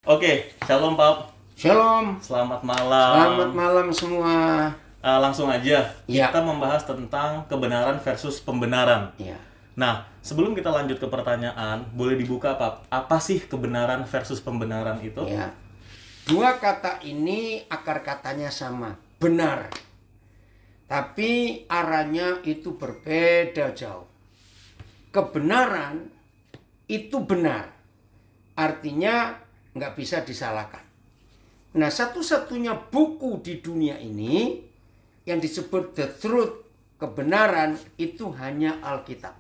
Oke, shalom Pak. Shalom, Selamat malam. selamat malam semua. Langsung aja, Ya. kita membahas tentang kebenaran versus pembenaran. Ya, Nah, sebelum kita lanjut ke pertanyaan, boleh dibuka Pak, apa sih kebenaran versus pembenaran itu? ya. Dua kata ini akar katanya sama, benar. Tapi arahnya itu berbeda jauh. Kebenaran itu benar. Artinya nggak bisa disalahkan. Nah, satu-satunya buku di dunia ini yang disebut the truth, kebenaran, itu hanya Alkitab.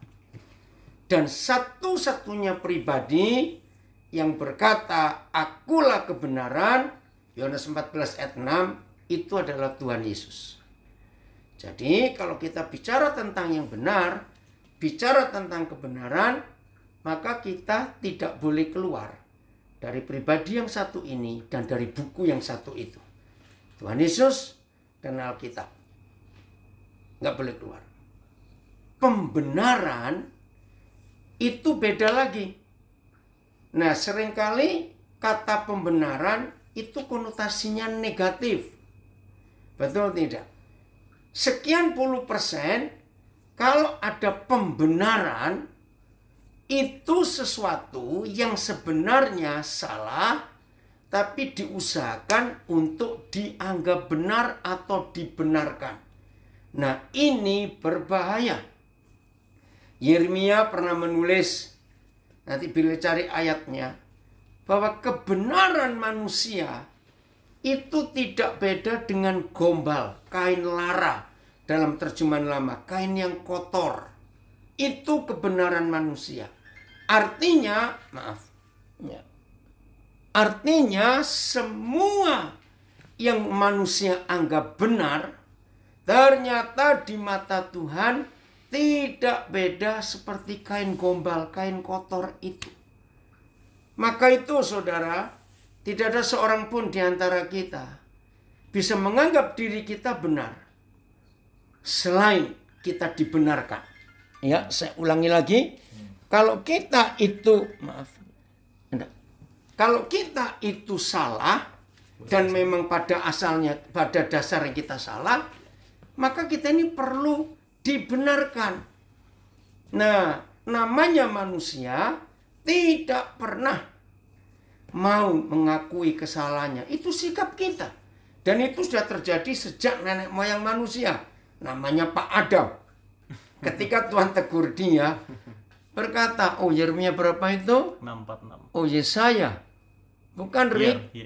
Dan satu-satunya pribadi yang berkata, akulah kebenaran, Yohanes 14 ayat 6, itu adalah Tuhan Yesus. Jadi kalau kita bicara tentang yang benar, bicara tentang kebenaran, maka kita tidak boleh keluar dari pribadi yang satu ini dan dari buku yang satu itu. Tuhan Yesus dan Alkitab. Nggak boleh keluar. Pembenaran itu beda lagi. Nah, seringkali kata pembenaran itu konotasinya negatif. Betul tidak? Sekian puluh persen kalau ada pembenaran itu sesuatu yang sebenarnya salah tapi diusahakan untuk dianggap benar atau dibenarkan. Nah, ini berbahaya. Yeremia pernah menulis, nanti bila cari ayatnya, bahwa kebenaran manusia itu tidak beda dengan gombal, kain lara dalam terjemahan lama, kain yang kotor. Itu kebenaran manusia. Artinya, artinya semua yang manusia anggap benar, ternyata di mata Tuhan tidak beda seperti kain gombal, kain kotor itu. Maka itu saudara, tidak ada seorang pun di antara kita bisa menganggap diri kita benar selain kita dibenarkan. Ya, saya ulangi lagi. Kalau kita itu, kalau kita itu salah dan memang pada asalnya, pada dasarnya kita salah, maka kita ini perlu dibenarkan. Nah, namanya manusia tidak pernah mau mengakui kesalahannya. Itu sikap kita. Dan itu sudah terjadi sejak nenek moyang manusia. Namanya Pak Adam. Ketika Tuhan tegur dia, berkata, oh Yeremia berapa itu? 646. Oh Yesaya. Bukan Rick?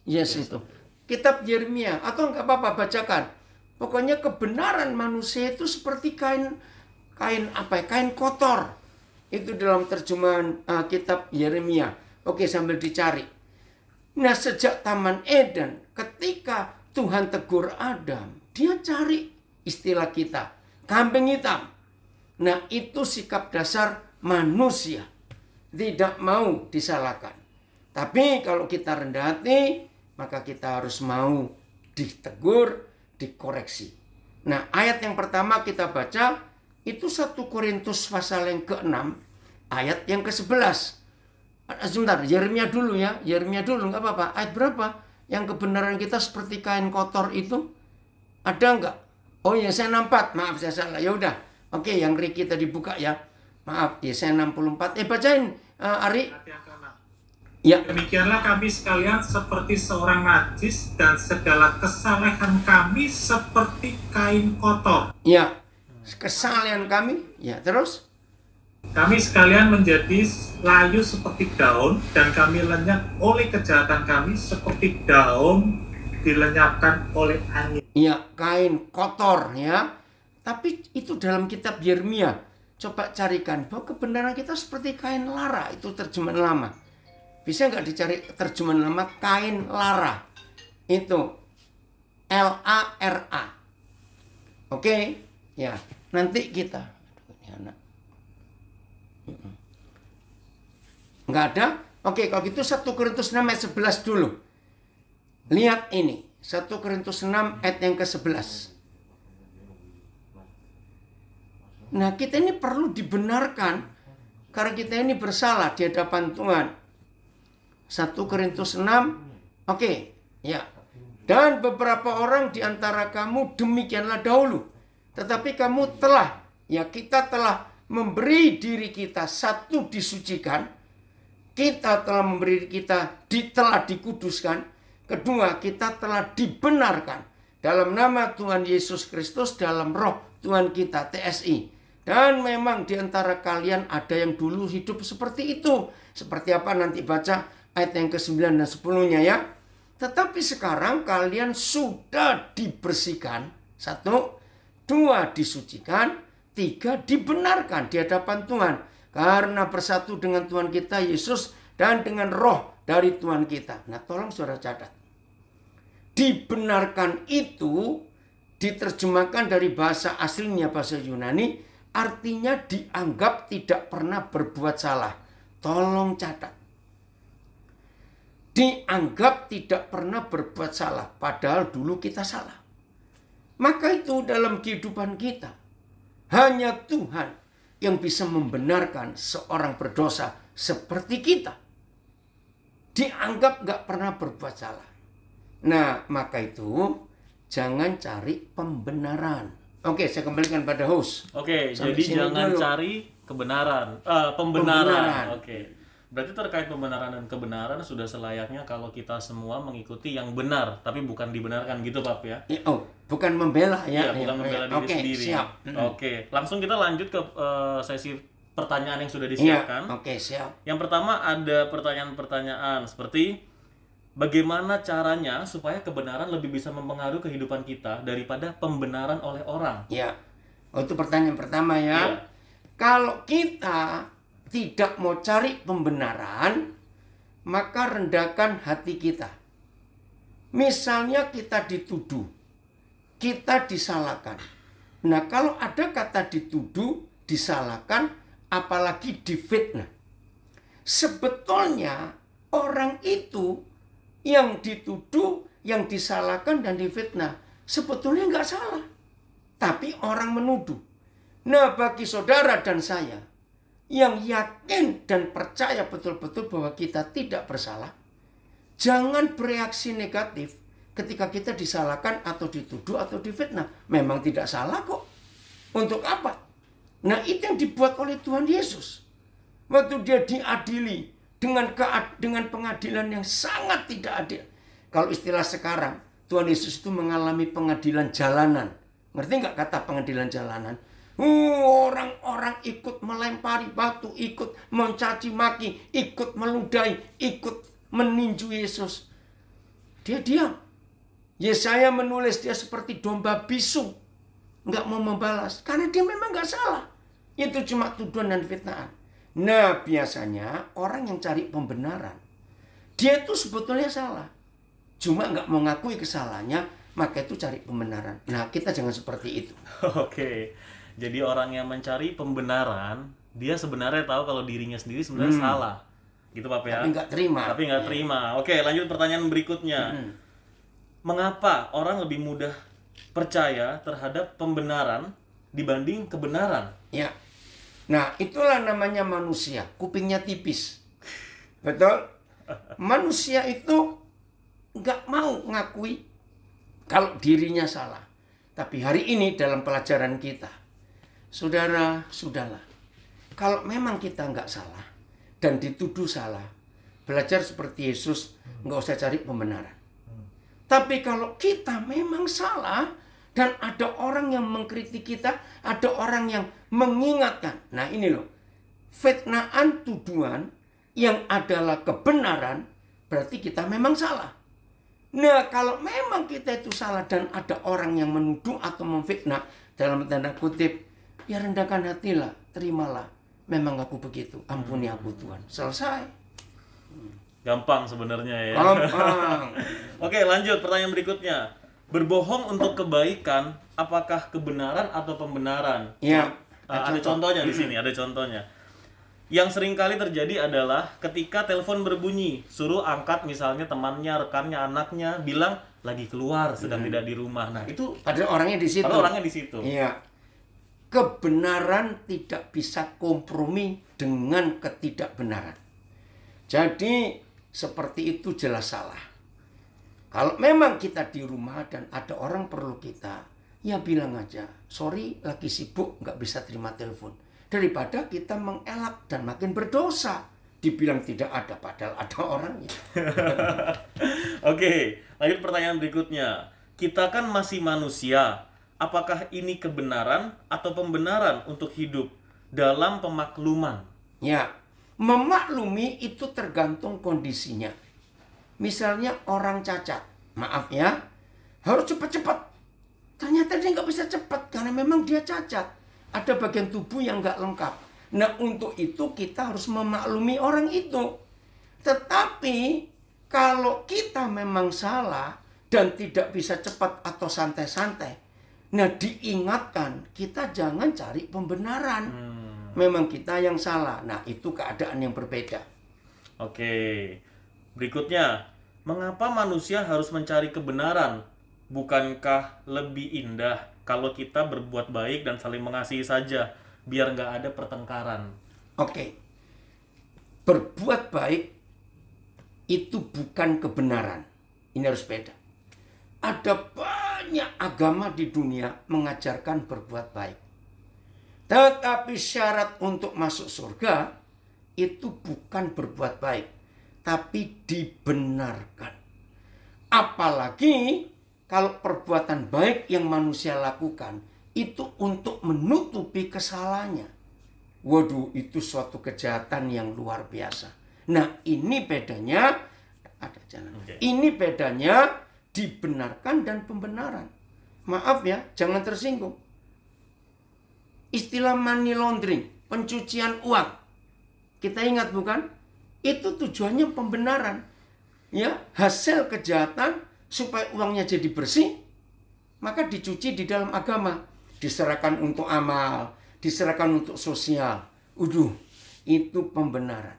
Yes itu. Kitab Yeremia. Atau enggak apa-apa, bacakan. Pokoknya kebenaran manusia itu seperti kain kotor. Itu dalam terjemahan kitab Yeremia. Oke, sambil dicari. Nah, sejak Taman Eden, ketika Tuhan tegur Adam, dia cari istilah kita, kambing hitam. Nah, itu sikap dasar manusia. Tidak mau disalahkan. Tapi kalau kita rendah hati, maka kita harus mau ditegur, dikoreksi. Nah, ayat yang pertama kita baca itu 1 Korintus pasal yang ke-6, ayat yang ke-11. Sebentar, Yeremia dulu ya. Yeremia dulu, nggak apa-apa. Ayat berapa? Yang kebenaran kita seperti kain kotor itu. Ada nggak? Oh ya, saya 64. Maaf, saya salah. Ya udah. Oke, yang Ricky tadi buka ya. Maaf, ya saya 64. Bacain, Ari. Ya. Demikianlah kami sekalian seperti seorang najis dan segala kesalehan kami seperti kain kotor. Ya, kesalehan kami. Ya, terus? Kami sekalian menjadi layu seperti daun dan kami lenyap oleh kejahatan kami seperti daun dilenyapkan oleh angin. Ya, kain kotor ya. Tapi itu dalam kitab Yeremia. Coba carikan bahwa kebenaran kita seperti kain lara. Itu terjemahan lama. Bisa nggak dicari terjemahan lama kain lara? Itu Lara. Oke? Ya, nanti kita. Nggak ada? Oke, kalau gitu 1 Korintus 6 ayat 11 dulu. Lihat ini. 1 Korintus 6 ayat yang ke-11. Nah, kita ini perlu dibenarkan karena kita ini bersalah di hadapan Tuhan. 1 Korintus 6. Oke, ya. Dan beberapa orang di antara kamu demikianlah dahulu. Tetapi kamu telah, ya kita telah memberi diri kita, satu disucikan. Kita telah memberi diri kita, telah dikuduskan. Kedua, kita telah dibenarkan dalam nama Tuhan Yesus Kristus, dalam roh Tuhan kita, TSI. Dan memang di antara kalian ada yang dulu hidup seperti itu. Seperti apa nanti baca ayat yang ke-9 dan 10-nya ya. Tetapi sekarang kalian sudah dibersihkan. 1, 2 disucikan, 3 dibenarkan di hadapan Tuhan. Karena bersatu dengan Tuhan kita Yesus dan dengan roh dari Tuhan kita. Nah tolong saudara catat. Dibenarkan itu diterjemahkan dari bahasa aslinya, bahasa Yunani. Artinya dianggap tidak pernah berbuat salah. Tolong catat. Dianggap tidak pernah berbuat salah, padahal dulu kita salah. Maka itu dalam kehidupan kita, hanya Tuhan yang bisa membenarkan seorang berdosa seperti kita. Dianggap gak pernah berbuat salah. Nah, maka itu jangan cari pembenaran. Oke, saya kembalikan pada host. Oke, Sampai jadi sini jangan dulu. cari kebenaran, pembenaran. Oke. Berarti terkait pembenaran dan kebenaran sudah selayaknya kalau kita semua mengikuti yang benar, tapi bukan dibenarkan gitu, Pak ya? Oh, bukan membela ya? Iya, bukan membela diri Oke, sendiri. siap. Oke, langsung kita lanjut ke sesi pertanyaan yang sudah Iya, disiapkan. oke, siap. Yang pertama ada pertanyaan-pertanyaan seperti bagaimana caranya supaya kebenaran lebih bisa mempengaruhi kehidupan kita daripada pembenaran oleh orang? Ya, itu pertanyaan pertama ya. Iya. Kalau kita tidak mau cari pembenaran, maka rendahkan hati kita. Misalnya kita dituduh, kita disalahkan. Nah, kalau ada kata dituduh, disalahkan, apalagi difitnah. Sebetulnya orang itu yang dituduh, yang disalahkan dan difitnah, sebetulnya nggak salah. Tapi orang menuduh. Nah, bagi saudara dan saya yang yakin dan percaya betul-betul bahwa kita tidak bersalah, jangan bereaksi negatif ketika kita disalahkan atau dituduh atau difitnah. Memang tidak salah kok. Untuk apa? Nah, itu yang dibuat oleh Tuhan Yesus. Waktu dia diadili dengan pengadilan yang sangat tidak adil. Kalau istilah sekarang, Tuhan Yesus itu mengalami pengadilan jalanan. Ngerti nggak kata pengadilan jalanan? Orang-orang ikut melempari batu, ikut mencaci maki, ikut meludahi, ikut meninju Yesus. Dia diam. Yesaya menulis dia seperti domba bisu, nggak mau membalas karena dia memang nggak salah. Itu cuma tuduhan dan fitnaan. Nah, biasanya orang yang cari pembenaran, dia itu sebetulnya salah, cuma nggak mau ngakui kesalahannya, maka itu cari pembenaran. Nah, kita jangan seperti itu. Oke. Jadi orang yang mencari pembenaran, dia sebenarnya tahu kalau dirinya sendiri sebenarnya salah. Gitu Pak ya? Tapi nggak terima. Tapi nggak terima. Oke, lanjut pertanyaan berikutnya. Mengapa orang lebih mudah percaya terhadap pembenaran dibanding kebenaran? Ya. Nah, itulah namanya manusia. Kupingnya tipis. Betul? Manusia itu nggak mau ngakui kalau dirinya salah. Tapi hari ini dalam pelajaran kita, saudara, sudahlah. Kalau memang kita nggak salah dan dituduh salah, belajar seperti Yesus, nggak usah cari pembenaran. Tapi kalau kita memang salah dan ada orang yang mengkritik kita, ada orang yang mengingatkan. Nah ini loh, fitnaan tuduhan yang adalah kebenaran, berarti kita memang salah. Nah, kalau memang kita itu salah dan ada orang yang menuduh atau memfitnah, dalam tanda kutip, ya rendahkan hatilah, terimalah. Memang aku begitu, ampuni aku Tuhan. Selesai. Gampang sebenarnya ya. Gampang. Oke, lanjut pertanyaan berikutnya. Berbohong untuk kebaikan, apakah kebenaran atau pembenaran? Ya. Ada contohnya di sini, ada contohnya. Yang sering kali terjadi adalah ketika telepon berbunyi, suruh angkat misalnya temannya, rekannya, anaknya, bilang lagi keluar, sedang tidak di rumah. Nah, itu Padahal orangnya di situ. padahal orangnya di situ. Iya. Kebenaran tidak bisa kompromi dengan ketidakbenaran. Jadi, seperti itu jelas salah. Kalau memang kita di rumah dan ada orang perlu kita, ya bilang aja, sorry lagi sibuk nggak bisa terima telepon. Daripada kita mengelak dan makin berdosa. Dibilang tidak ada padahal ada orangnya. Oke, lanjut pertanyaan berikutnya. Kita kan masih manusia. Apakah ini kebenaran atau pembenaran untuk hidup dalam pemakluman? Ya, memaklumi itu tergantung kondisinya. Misalnya orang cacat, maaf ya, harus cepat-cepat. Ternyata dia nggak bisa cepat karena memang dia cacat. Ada bagian tubuh yang nggak lengkap. Nah, untuk itu kita harus memaklumi orang itu. Tetapi kalau kita memang salah dan tidak bisa cepat atau santai-santai, nah diingatkan kita jangan cari pembenaran. Memang kita yang salah. Nah, itu keadaan yang berbeda. Oke. Berikutnya, mengapa manusia harus mencari kebenaran? Bukankah lebih indah kalau kita berbuat baik dan saling mengasihi saja, biar nggak ada pertengkaran? Oke. Berbuat baik itu bukan kebenaran. Ini harus beda. Ada banyak agama di dunia mengajarkan berbuat baik. Tetapi syarat untuk masuk surga itu bukan berbuat baik, tapi dibenarkan. Apalagi kalau perbuatan baik yang manusia lakukan itu untuk menutupi kesalahannya. Waduh, itu suatu kejahatan yang luar biasa. Nah, ini bedanya, ada jalan. Ini bedanya dibenarkan dan pembenaran. Maaf ya, jangan tersinggung. Istilah money laundering, pencucian uang. Kita ingat bukan? Itu tujuannya pembenaran. Ya, hasil kejahatan supaya uangnya jadi bersih, maka dicuci di dalam agama. Diserahkan untuk amal, diserahkan untuk sosial. Itu pembenaran.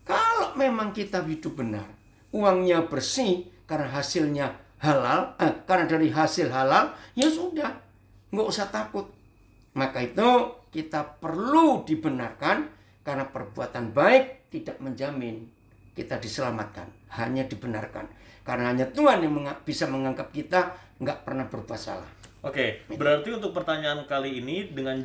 Kalau memang kita hidup benar, uangnya bersih karena hasilnya halal, karena dari hasil halal, ya sudah, nggak usah takut. Maka itu kita perlu dibenarkan karena perbuatan baik tidak menjamin kita diselamatkan, hanya dibenarkan. Karena hanya Tuhan yang bisa menganggap kita nggak pernah berbuat salah. Oke, berarti untuk pertanyaan kali ini dengan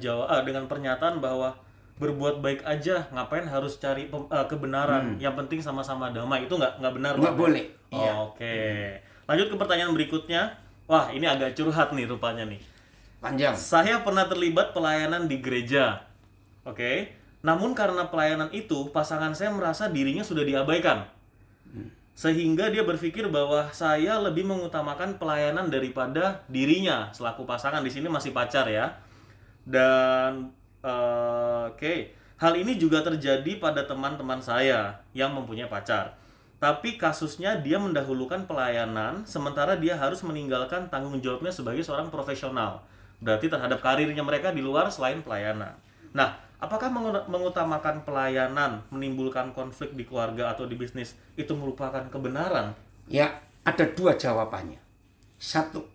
pernyataan bahwa berbuat baik aja, ngapain harus cari kebenaran? Yang penting sama-sama damai, itu nggak benar. Nggak boleh. Iya. Oke, lanjut ke pertanyaan berikutnya. Wah, ini agak curhat nih rupanya nih. Panjang. Saya pernah terlibat pelayanan di gereja. Oke. Namun karena pelayanan itu, pasangan saya merasa dirinya sudah diabaikan. Sehingga dia berpikir bahwa saya lebih mengutamakan pelayanan daripada dirinya selaku pasangan. Di sini masih pacar ya. Dan hal ini juga terjadi pada teman-teman saya yang mempunyai pacar. Tapi kasusnya dia mendahulukan pelayanan, sementara dia harus meninggalkan tanggung jawabnya sebagai seorang profesional. Berarti terhadap karirnya mereka di luar selain pelayanan. Nah, apakah mengutamakan pelayanan menimbulkan konflik di keluarga atau di bisnis itu merupakan kebenaran? Ya, ada dua jawabannya. Satu,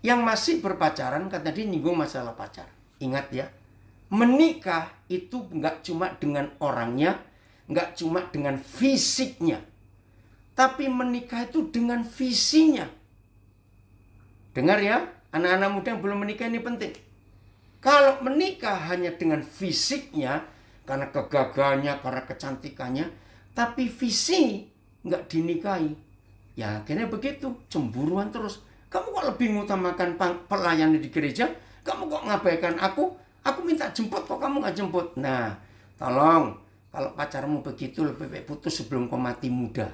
yang masih berpacaran kan tadi nyinggung masalah pacar. Ingat ya, menikah itu nggak cuma dengan orangnya, nggak cuma dengan fisiknya, tapi menikah itu dengan visinya. Dengar ya, anak-anak muda yang belum menikah ini penting. Kalau menikah hanya dengan fisiknya, karena kegagalannya, karena kecantikannya, tapi visi nggak dinikahi, ya akhirnya begitu, cemburuan terus. Kamu kok lebih mengutamakan pelayanan di gereja? Kamu kok ngabaikan aku? Aku minta jemput kok kamu nggak jemput? Nah, tolong, kalau pacarmu begitu lebih baik putus sebelum kau mati muda.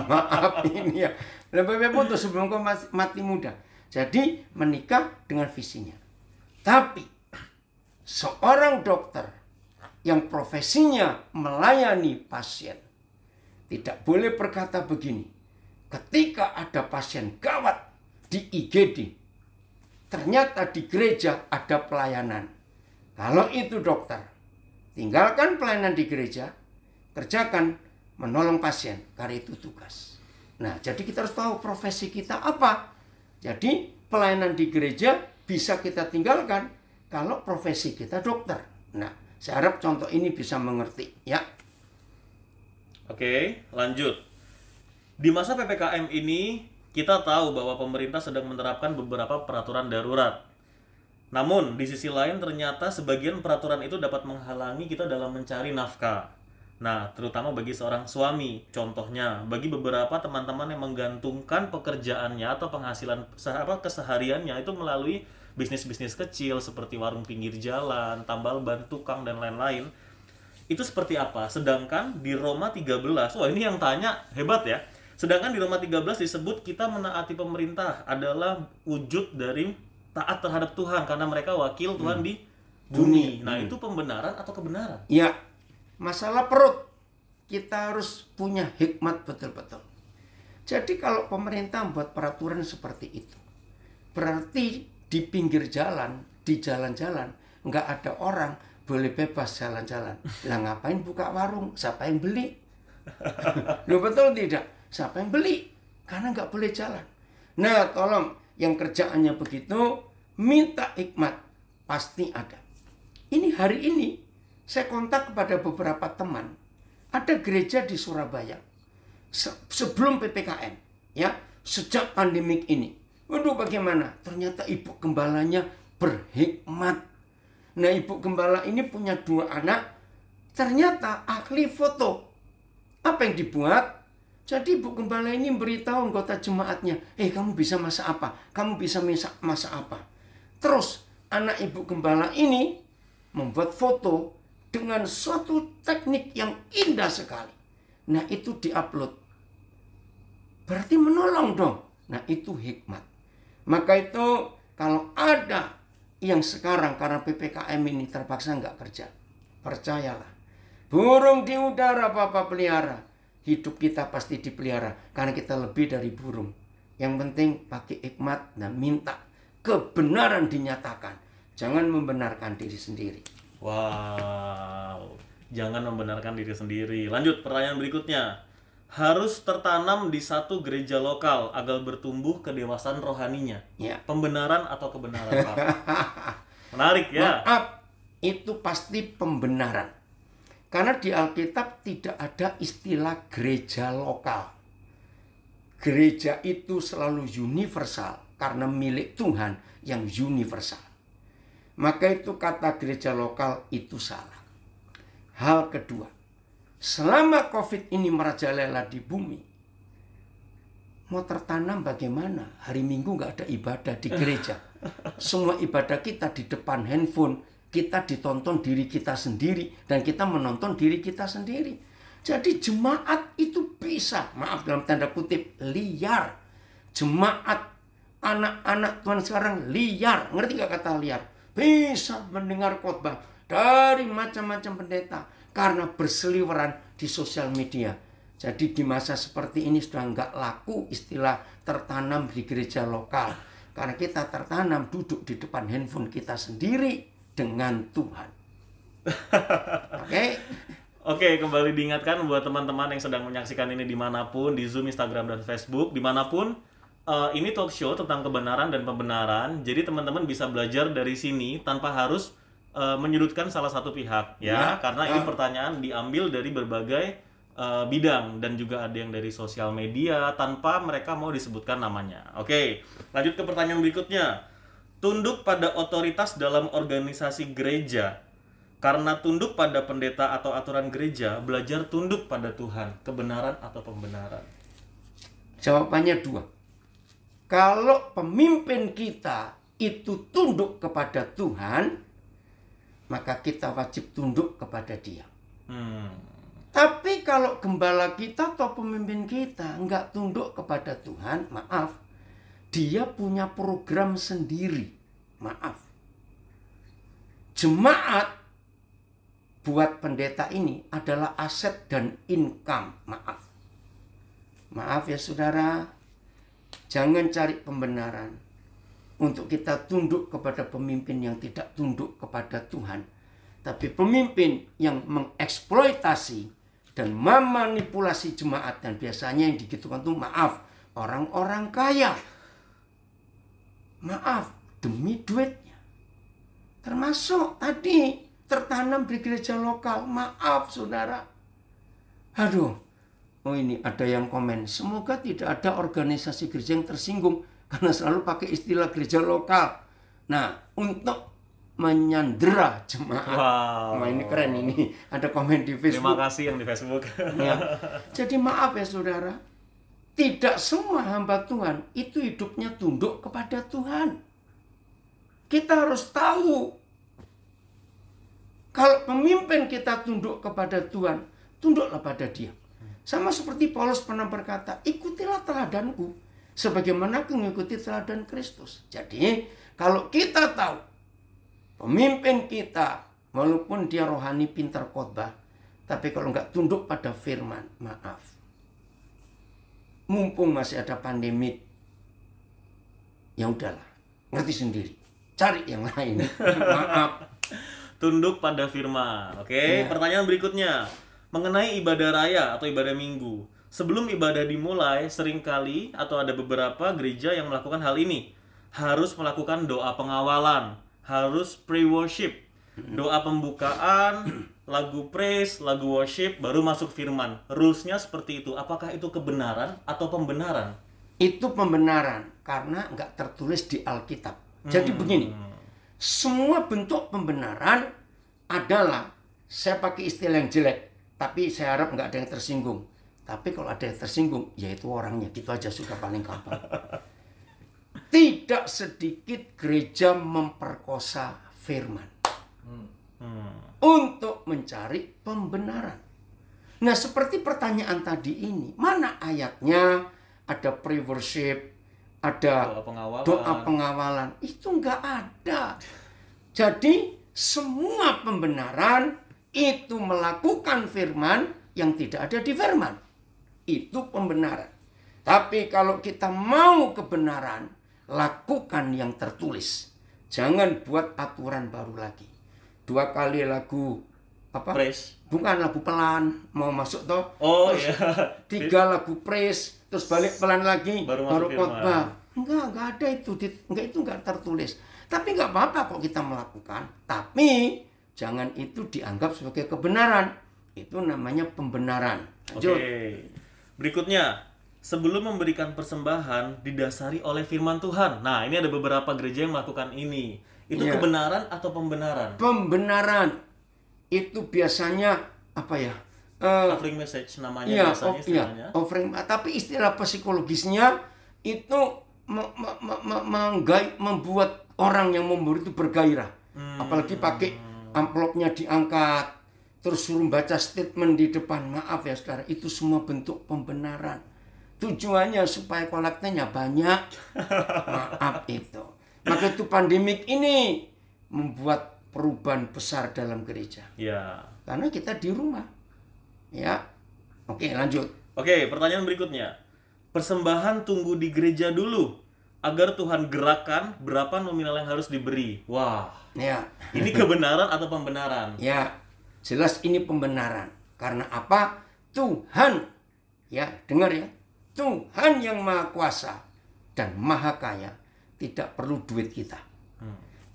Maaf ini ya, lebih baik putus sebelum kau mati muda. Jadi menikah dengan visinya. Tapi seorang dokter yang profesinya melayani pasien tidak boleh berkata begini. Ketika ada pasien gawat di IGD, ternyata di gereja ada pelayanan. Kalau itu dokter, tinggalkan pelayanan di gereja, kerjakan menolong pasien, karena itu tugas. Nah, jadi kita harus tahu profesi kita apa. Jadi pelayanan di gereja bisa kita tinggalkan kalau profesi kita dokter. Nah, saya harap contoh ini bisa mengerti ya. Oke, lanjut. Di masa PPKM ini, kita tahu bahwa pemerintah sedang menerapkan beberapa peraturan darurat. Namun, di sisi lain ternyata sebagian peraturan itu dapat menghalangi kita dalam mencari nafkah. Nah, terutama bagi seorang suami. Contohnya, bagi beberapa teman-teman yang menggantungkan pekerjaannya atau penghasilan kesehariannya itu melalui bisnis-bisnis kecil seperti warung pinggir jalan, tambal ban, tukang, dan lain-lain. Itu seperti apa? Sedangkan di Roma 13, wah ini yang tanya hebat ya. Sedangkan di Roma 13 disebut kita menaati pemerintah adalah wujud dari taat terhadap Tuhan karena mereka wakil Tuhan di bumi. Nah, itu pembenaran atau kebenaran? Ya, masalah perut kita harus punya hikmat betul-betul. Jadi kalau pemerintah membuat peraturan seperti itu, berarti di pinggir jalan, di jalan-jalan nggak ada orang boleh bebas jalan-jalan. Lah ngapain buka warung? Siapa yang beli? Loh, betul tidak? Siapa yang beli? Karena nggak boleh jalan. Nah, tolong yang kerjaannya begitu, minta hikmat. Pasti ada. Ini hari ini, saya kontak kepada beberapa teman. Ada gereja di Surabaya. Sebelum PPKM. Ya, sejak pandemik ini. Waduh, bagaimana? Ternyata ibu gembalanya berhikmat. Nah, ibu gembala ini punya 2 anak, ternyata ahli foto. Apa yang dibuat? Jadi ibu gembala ini beritahu anggota jemaatnya, kamu bisa masak apa? Kamu bisa masak apa? Terus, anak ibu gembala ini membuat foto dengan suatu teknik yang indah sekali. Nah, itu diupload. Berarti menolong dong. Nah, itu hikmat. Maka itu, kalau ada yang sekarang karena PPKM ini terpaksa nggak kerja, percayalah, burung di udara Bapak pelihara, hidup kita pasti dipelihara karena kita lebih dari burung. Yang penting pakai hikmat dan minta kebenaran dinyatakan, jangan membenarkan diri sendiri. Wow, jangan membenarkan diri sendiri. Lanjut, pertanyaan berikutnya. Harus tertanam di satu gereja lokal agar bertumbuh kedewasaan rohaninya. Ya. Pembenaran atau kebenaran, Pak? Menarik ya. Maaf, itu pasti pembenaran. Karena di Alkitab tidak ada istilah gereja lokal. Gereja itu selalu universal karena milik Tuhan yang universal. Maka itu kata gereja lokal itu salah. Hal kedua, selama COVID ini merajalela di bumi, mau tertanam bagaimana? Hari Minggu nggak ada ibadah di gereja. Semua ibadah kita di depan handphone. Kita ditonton diri kita sendiri. Dan kita menonton diri kita sendiri. Jadi jemaat itu bisa, maaf dalam tanda kutip, liar. Jemaat, anak-anak Tuhan sekarang liar. Ngerti nggak kata liar? Bisa mendengar khotbah dari macam-macam pendeta. Karena berseliweran di sosial media. Jadi di masa seperti ini sudah nggak laku istilah tertanam di gereja lokal. Karena kita tertanam duduk di depan handphone kita sendiri dengan Tuhan. Oke? Oke, kembali diingatkan buat teman-teman yang sedang menyaksikan ini dimanapun, di Zoom, Instagram, dan Facebook, dimanapun, ini talk show tentang kebenaran dan pembenaran. Jadi teman-teman bisa belajar dari sini tanpa harus menyudutkan salah satu pihak, ya. Karena ini pertanyaan diambil dari berbagai bidang dan juga ada yang dari sosial media tanpa mereka mau disebutkan namanya. Oke, lanjut ke pertanyaan berikutnya. Tunduk pada otoritas dalam organisasi gereja. Karena tunduk pada pendeta atau aturan gereja, belajar tunduk pada Tuhan. Kebenaran atau pembenaran? Jawabannya 2. Kalau pemimpin kita itu tunduk kepada Tuhan, maka kita wajib tunduk kepada Dia. Tapi kalau gembala kita atau pemimpin kita nggak tunduk kepada Tuhan, maaf, dia punya program sendiri. Maaf. Jemaat buat pendeta ini adalah aset dan income. Maaf. Maaf ya saudara, jangan cari pembenaran untuk kita tunduk kepada pemimpin yang tidak tunduk kepada Tuhan. Tapi pemimpin yang mengeksploitasi dan memanipulasi jemaat. Dan biasanya yang digitukan itu maaf, orang-orang kaya. Maaf, demi duitnya. Termasuk tadi tertanam di gereja lokal. Maaf saudara. Aduh, Oh ini ada yang komen, semoga tidak ada organisasi gereja yang tersinggung karena selalu pakai istilah gereja lokal. Nah, untuk menyandera jemaat. Wow. Wah, ini keren ini. Ada komen di Facebook. Terima kasih yang di Facebook. Ya. Jadi maaf ya saudara, tidak semua hamba Tuhan itu hidupnya tunduk kepada Tuhan. Kita harus tahu, kalau pemimpin kita tunduk kepada Tuhan, tunduklah pada Dia. Sama seperti Paulus pernah berkata, ikutilah teladanku, sebagaimana aku mengikuti teladan Kristus. Jadi, kalau kita tahu, pemimpin kita, walaupun dia rohani pintar khotbah, tapi kalau nggak tunduk pada firman, maaf. Mumpung masih ada pandemik, ya udahlah, ngerti sendiri. Cari yang lain. Maaf. Tunduk pada firman. Oke, pertanyaan berikutnya. Mengenai ibadah raya atau ibadah minggu. Sebelum ibadah dimulai, seringkali atau ada beberapa gereja yang melakukan hal ini. Harus melakukan doa pengawalan, harus pre-worship, doa pembukaan, lagu praise, lagu worship, baru masuk firman. Rules-nya seperti itu. Apakah itu kebenaran atau pembenaran? Itu pembenaran, karena nggak tertulis di Alkitab. Jadi begini, semua bentuk pembenaran adalah, saya pakai istilah yang jelek, tapi saya harap nggak ada yang tersinggung. Tapi kalau ada yang tersinggung, yaitu orangnya. Gitu aja sudah paling gampang. Tidak sedikit gereja memperkosa firman. Untuk mencari pembenaran. Nah, seperti pertanyaan tadi ini. Mana ayatnya? Ada pre-worship, ada doa pengawalan. Itu nggak ada. Jadi, semua pembenaran itu melakukan firman yang tidak ada di firman. Itu pembenaran. Tapi kalau kita mau kebenaran, lakukan yang tertulis. Jangan buat aturan baru lagi. 2 kali lagu apa? Praise. Bukan lagu pelan, mau masuk toh. Oh terus iya. 3 lagu praise, terus balik pelan lagi, baru masuk khotbah. Enggak ada itu. Itu enggak tertulis. Tapi enggak apa-apa kok kita melakukan. Tapi jangan itu dianggap sebagai kebenaran. Itu namanya pembenaran. Lanjut. Oke. Berikutnya, sebelum memberikan persembahan didasari oleh firman Tuhan. Nah, ini ada beberapa gereja yang melakukan ini. Itu Iya. kebenaran atau pembenaran? Pembenaran itu biasanya apa ya? Offering message namanya biasanya istilahnya. Offering. Tapi istilah psikologisnya itu membuat orang yang memberi itu bergairah. Apalagi pakai amplopnya diangkat, terus suruh baca statement di depan. Maaf ya saudara, itu semua bentuk pembenaran. Tujuannya supaya kolektornya banyak. Maaf itu. Maka itu pandemik ini membuat perubahan besar dalam gereja. Ya. Karena kita di rumah. Ya. Oke, lanjut. Oke, pertanyaan berikutnya. Persembahan tunggu di gereja dulu agar Tuhan gerakan berapa nominal yang harus diberi. Wah. Ya. Ini kebenaran atau pembenaran? Ya, jelas ini pembenaran. Karena apa? Tuhan, ya, dengar ya. Tuhan yang Maha Kuasa dan Maha Kaya tidak perlu duit kita.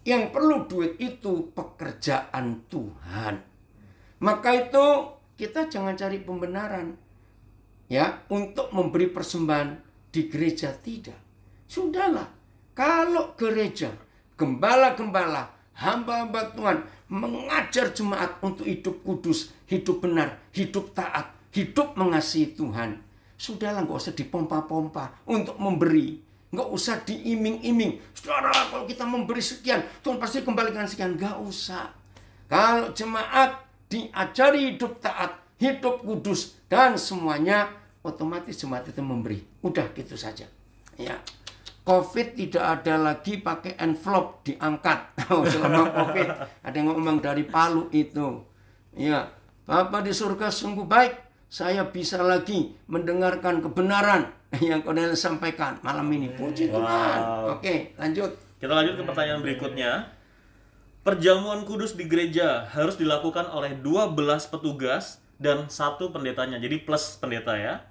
Yang perlu duit itu pekerjaan Tuhan. Maka itu kita jangan cari pembenaran, ya, untuk memberi persembahan di gereja, tidak. Sudahlah, kalau gereja, gembala-gembala, hamba-hamba Tuhan mengajar jemaat untuk hidup kudus, hidup benar, hidup taat, hidup mengasihi Tuhan. Sudahlah, nggak usah dipompa-pompa untuk memberi. Nggak usah diiming-iming. Saudara, kalau kita memberi sekian, Tuhan pasti kembalikan sekian. Nggak usah. Kalau jemaat diajari hidup taat, hidup kudus, dan semuanya, otomatis jemaat itu memberi. Udah gitu saja. Ya. COVID tidak ada lagi pakai envelope diangkat. Selama COVID ada yang ngomong dari Palu itu. Ya, Bapa di surga sungguh baik. Saya bisa lagi mendengarkan kebenaran yang Cornelius sampaikan malam ini. Puji Tuhan. Oke, lanjut. Kita lanjut ke pertanyaan berikutnya. Perjamuan kudus di gereja harus dilakukan oleh 12 petugas dan 1 pendetanya. Jadi plus pendeta ya.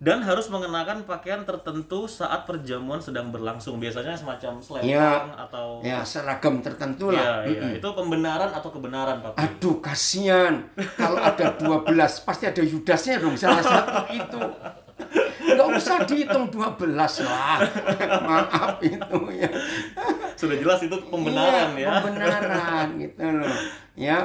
dan harus mengenakan pakaian tertentu saat perjamuan sedang berlangsung. Biasanya semacam selempang Ya. atau Ya, seragam tertentu lah. Itu pembenaran atau kebenaran, Papi? Aduh, kasihan. Kalau ada 12, pasti ada Yudasnya dong, salah satu itu. Nggak usah dihitung 12 lah. Maaf itu ya. Sudah jelas itu pembenaran Iya, ya. pembenaran gitu loh. Ya,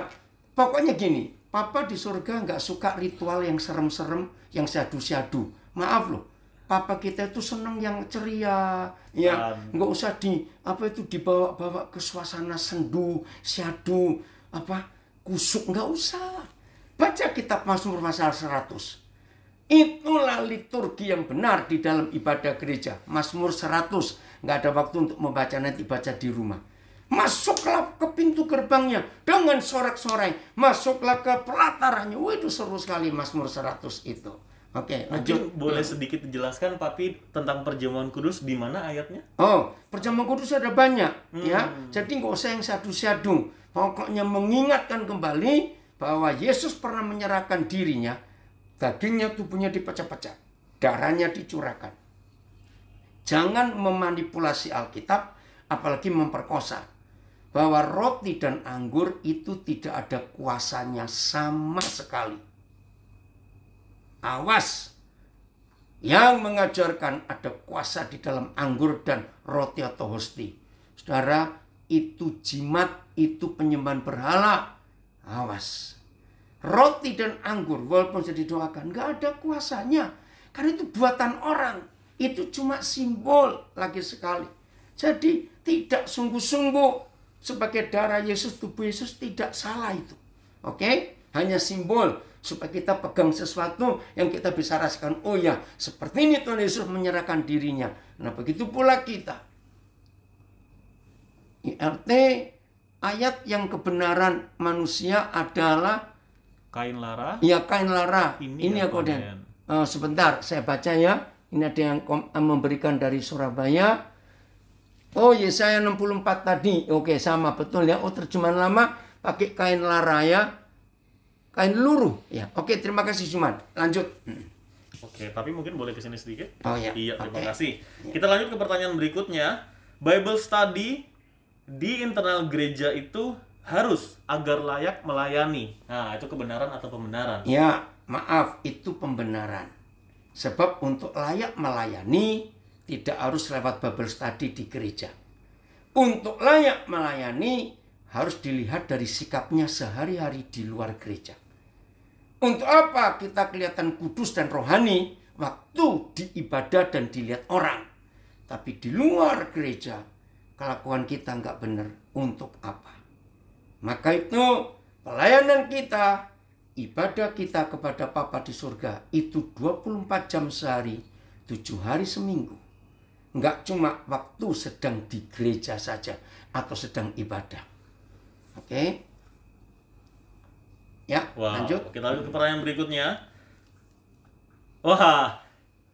pokoknya gini, Papa di surga nggak suka ritual yang serem-serem, yang syadu-syadu. Maaf loh, Papa kita itu seneng yang ceria, ya. Nggak usah dibawa-bawa ke suasana sendu, syadu, kusuk, nggak usah. Baca kitab Mazmur pasal 100. Itulah liturgi yang benar di dalam ibadah gereja. Mazmur 100. Nggak ada waktu untuk membaca, nanti baca di rumah. Masuklah ke pintu gerbangnya dengan sorak-sorai. Masuklah ke pelatarannya. Wah, itu seru sekali Mazmur 100 itu. Oke, lanjut. Mungkin boleh sedikit dijelaskan, Papi, tentang perjamuan kudus di mana ayatnya? Oh, perjamuan kudus ada banyak, ya. Jadi nggak usah yang syadu-syadu. Pokoknya mengingatkan kembali bahwa Yesus pernah menyerahkan dirinya, dagingnya, tubuhnya dipecah-pecah, darahnya dicurahkan. Jangan memanipulasi Alkitab, apalagi memperkosa. Bahwa roti dan anggur itu tidak ada kuasanya sama sekali. Awas, yang mengajarkan ada kuasa di dalam anggur dan roti atau hosti. Saudara, itu jimat, itu penyembahan berhala. Awas. Roti dan anggur, walaupun sudah didoakan, nggak ada kuasanya. Karena itu buatan orang. Itu cuma simbol lagi sekali. Jadi tidak sungguh-sungguh sebagai darah Yesus, tubuh Yesus, tidak salah itu. Oke? Hanya simbol. Supaya kita pegang sesuatu yang kita bisa rasakan. Oh ya, seperti ini Tuhan Yesus menyerahkan dirinya. Nah, begitu pula kita. IRT, ayat yang kebenaran manusia adalah Kain lara. ya, kain lara. Ini aku apa, dan sebentar saya baca ya. Ini ada yang memberikan dari Surabaya. Oh, Yesaya 64 tadi. Oke, sama betul ya. Oh, terjemahan lama pakai kain lara ya. Kain luruh ya. Oke, terima kasih Cuman. Lanjut. Oke, tapi mungkin boleh kesini sedikit? Oh ya. Iya, terima Oke. kasih. Kita lanjut ke pertanyaan berikutnya. Bible study di internal gereja itu harus agar layak melayani. Nah, itu kebenaran atau pembenaran? Ya, maaf, itu pembenaran. Sebab untuk layak melayani tidak harus lewat Bible study di gereja. Untuk layak melayani harus dilihat dari sikapnya sehari-hari di luar gereja. Untuk apa kita kelihatan kudus dan rohani waktu di ibadah dan dilihat orang. Tapi di luar gereja kelakuan kita nggak benar. Untuk apa? Maka itu pelayanan kita, ibadah kita kepada Bapa di surga itu 24 jam sehari, 7 hari seminggu. Nggak cuma waktu sedang di gereja saja atau sedang ibadah. Oke? Ya, Wow, lanjut. kita lanjut ke pertanyaan berikutnya. Wah,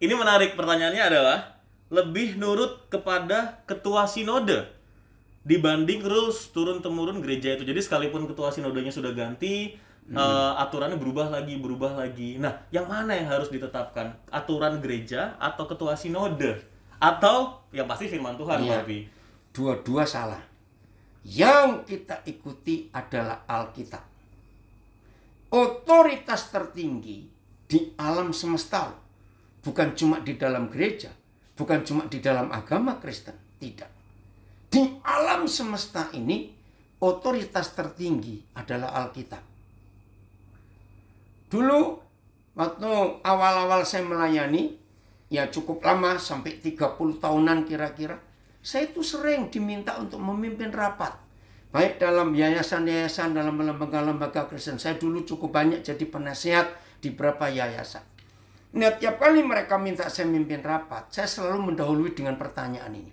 ini menarik. Pertanyaannya adalah, lebih nurut kepada ketua sinode dibanding rules turun-temurun gereja itu. Jadi sekalipun ketua sinodenya sudah ganti, aturannya berubah lagi. Nah, yang mana yang harus ditetapkan? Aturan gereja atau ketua sinode? Atau yang pasti firman Tuhan, Iya. Papi? Dua-dua salah. Yang kita ikuti adalah Alkitab. Otoritas tertinggi di alam semesta, bukan cuma di dalam gereja, bukan cuma di dalam agama Kristen, tidak. Di alam semesta ini, otoritas tertinggi adalah Alkitab. Dulu, waktu awal-awal saya melayani, ya cukup lama, sampai 30 tahunan kira-kira, saya itu sering diminta untuk memimpin rapat. Baik dalam yayasan-yayasan, dalam lembaga-lembaga Kristen. Saya dulu cukup banyak jadi penasihat di beberapa yayasan. Nah, tiap kali mereka minta saya memimpin rapat, saya selalu mendahului dengan pertanyaan ini.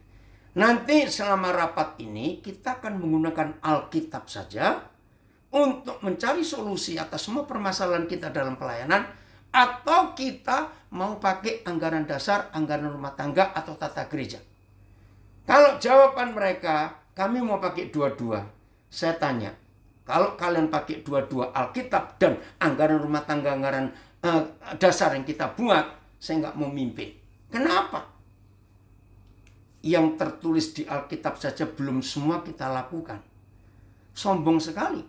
Nanti selama rapat ini, kita akan menggunakan Alkitab saja untuk mencari solusi atas semua permasalahan kita dalam pelayanan, atau kita mau pakai anggaran dasar, anggaran rumah tangga, atau tata gereja. Kalau jawaban mereka, kami mau pakai dua-dua. Saya tanya, kalau kalian pakai dua-dua Alkitab dan anggaran rumah tangga, anggaran dasar yang kita buat, saya nggak mau mimpin. Kenapa? Yang tertulis di Alkitab saja belum semua kita lakukan. Sombong sekali.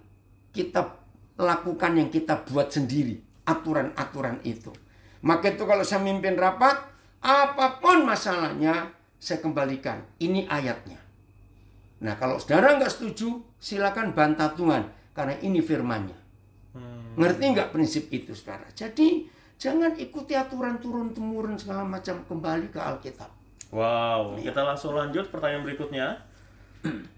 Kita lakukan yang kita buat sendiri, aturan-aturan itu. Maka itu kalau saya mimpin rapat, apapun masalahnya, saya kembalikan. Ini ayatnya. Nah, kalau saudara nggak setuju, silakan bantah Tuhan. Karena ini firman-Nya. Ngerti nggak prinsip itu, saudara? Jadi, jangan ikuti aturan turun-temurun segala macam, kembali ke Alkitab. Wow, kita langsung lanjut pertanyaan berikutnya.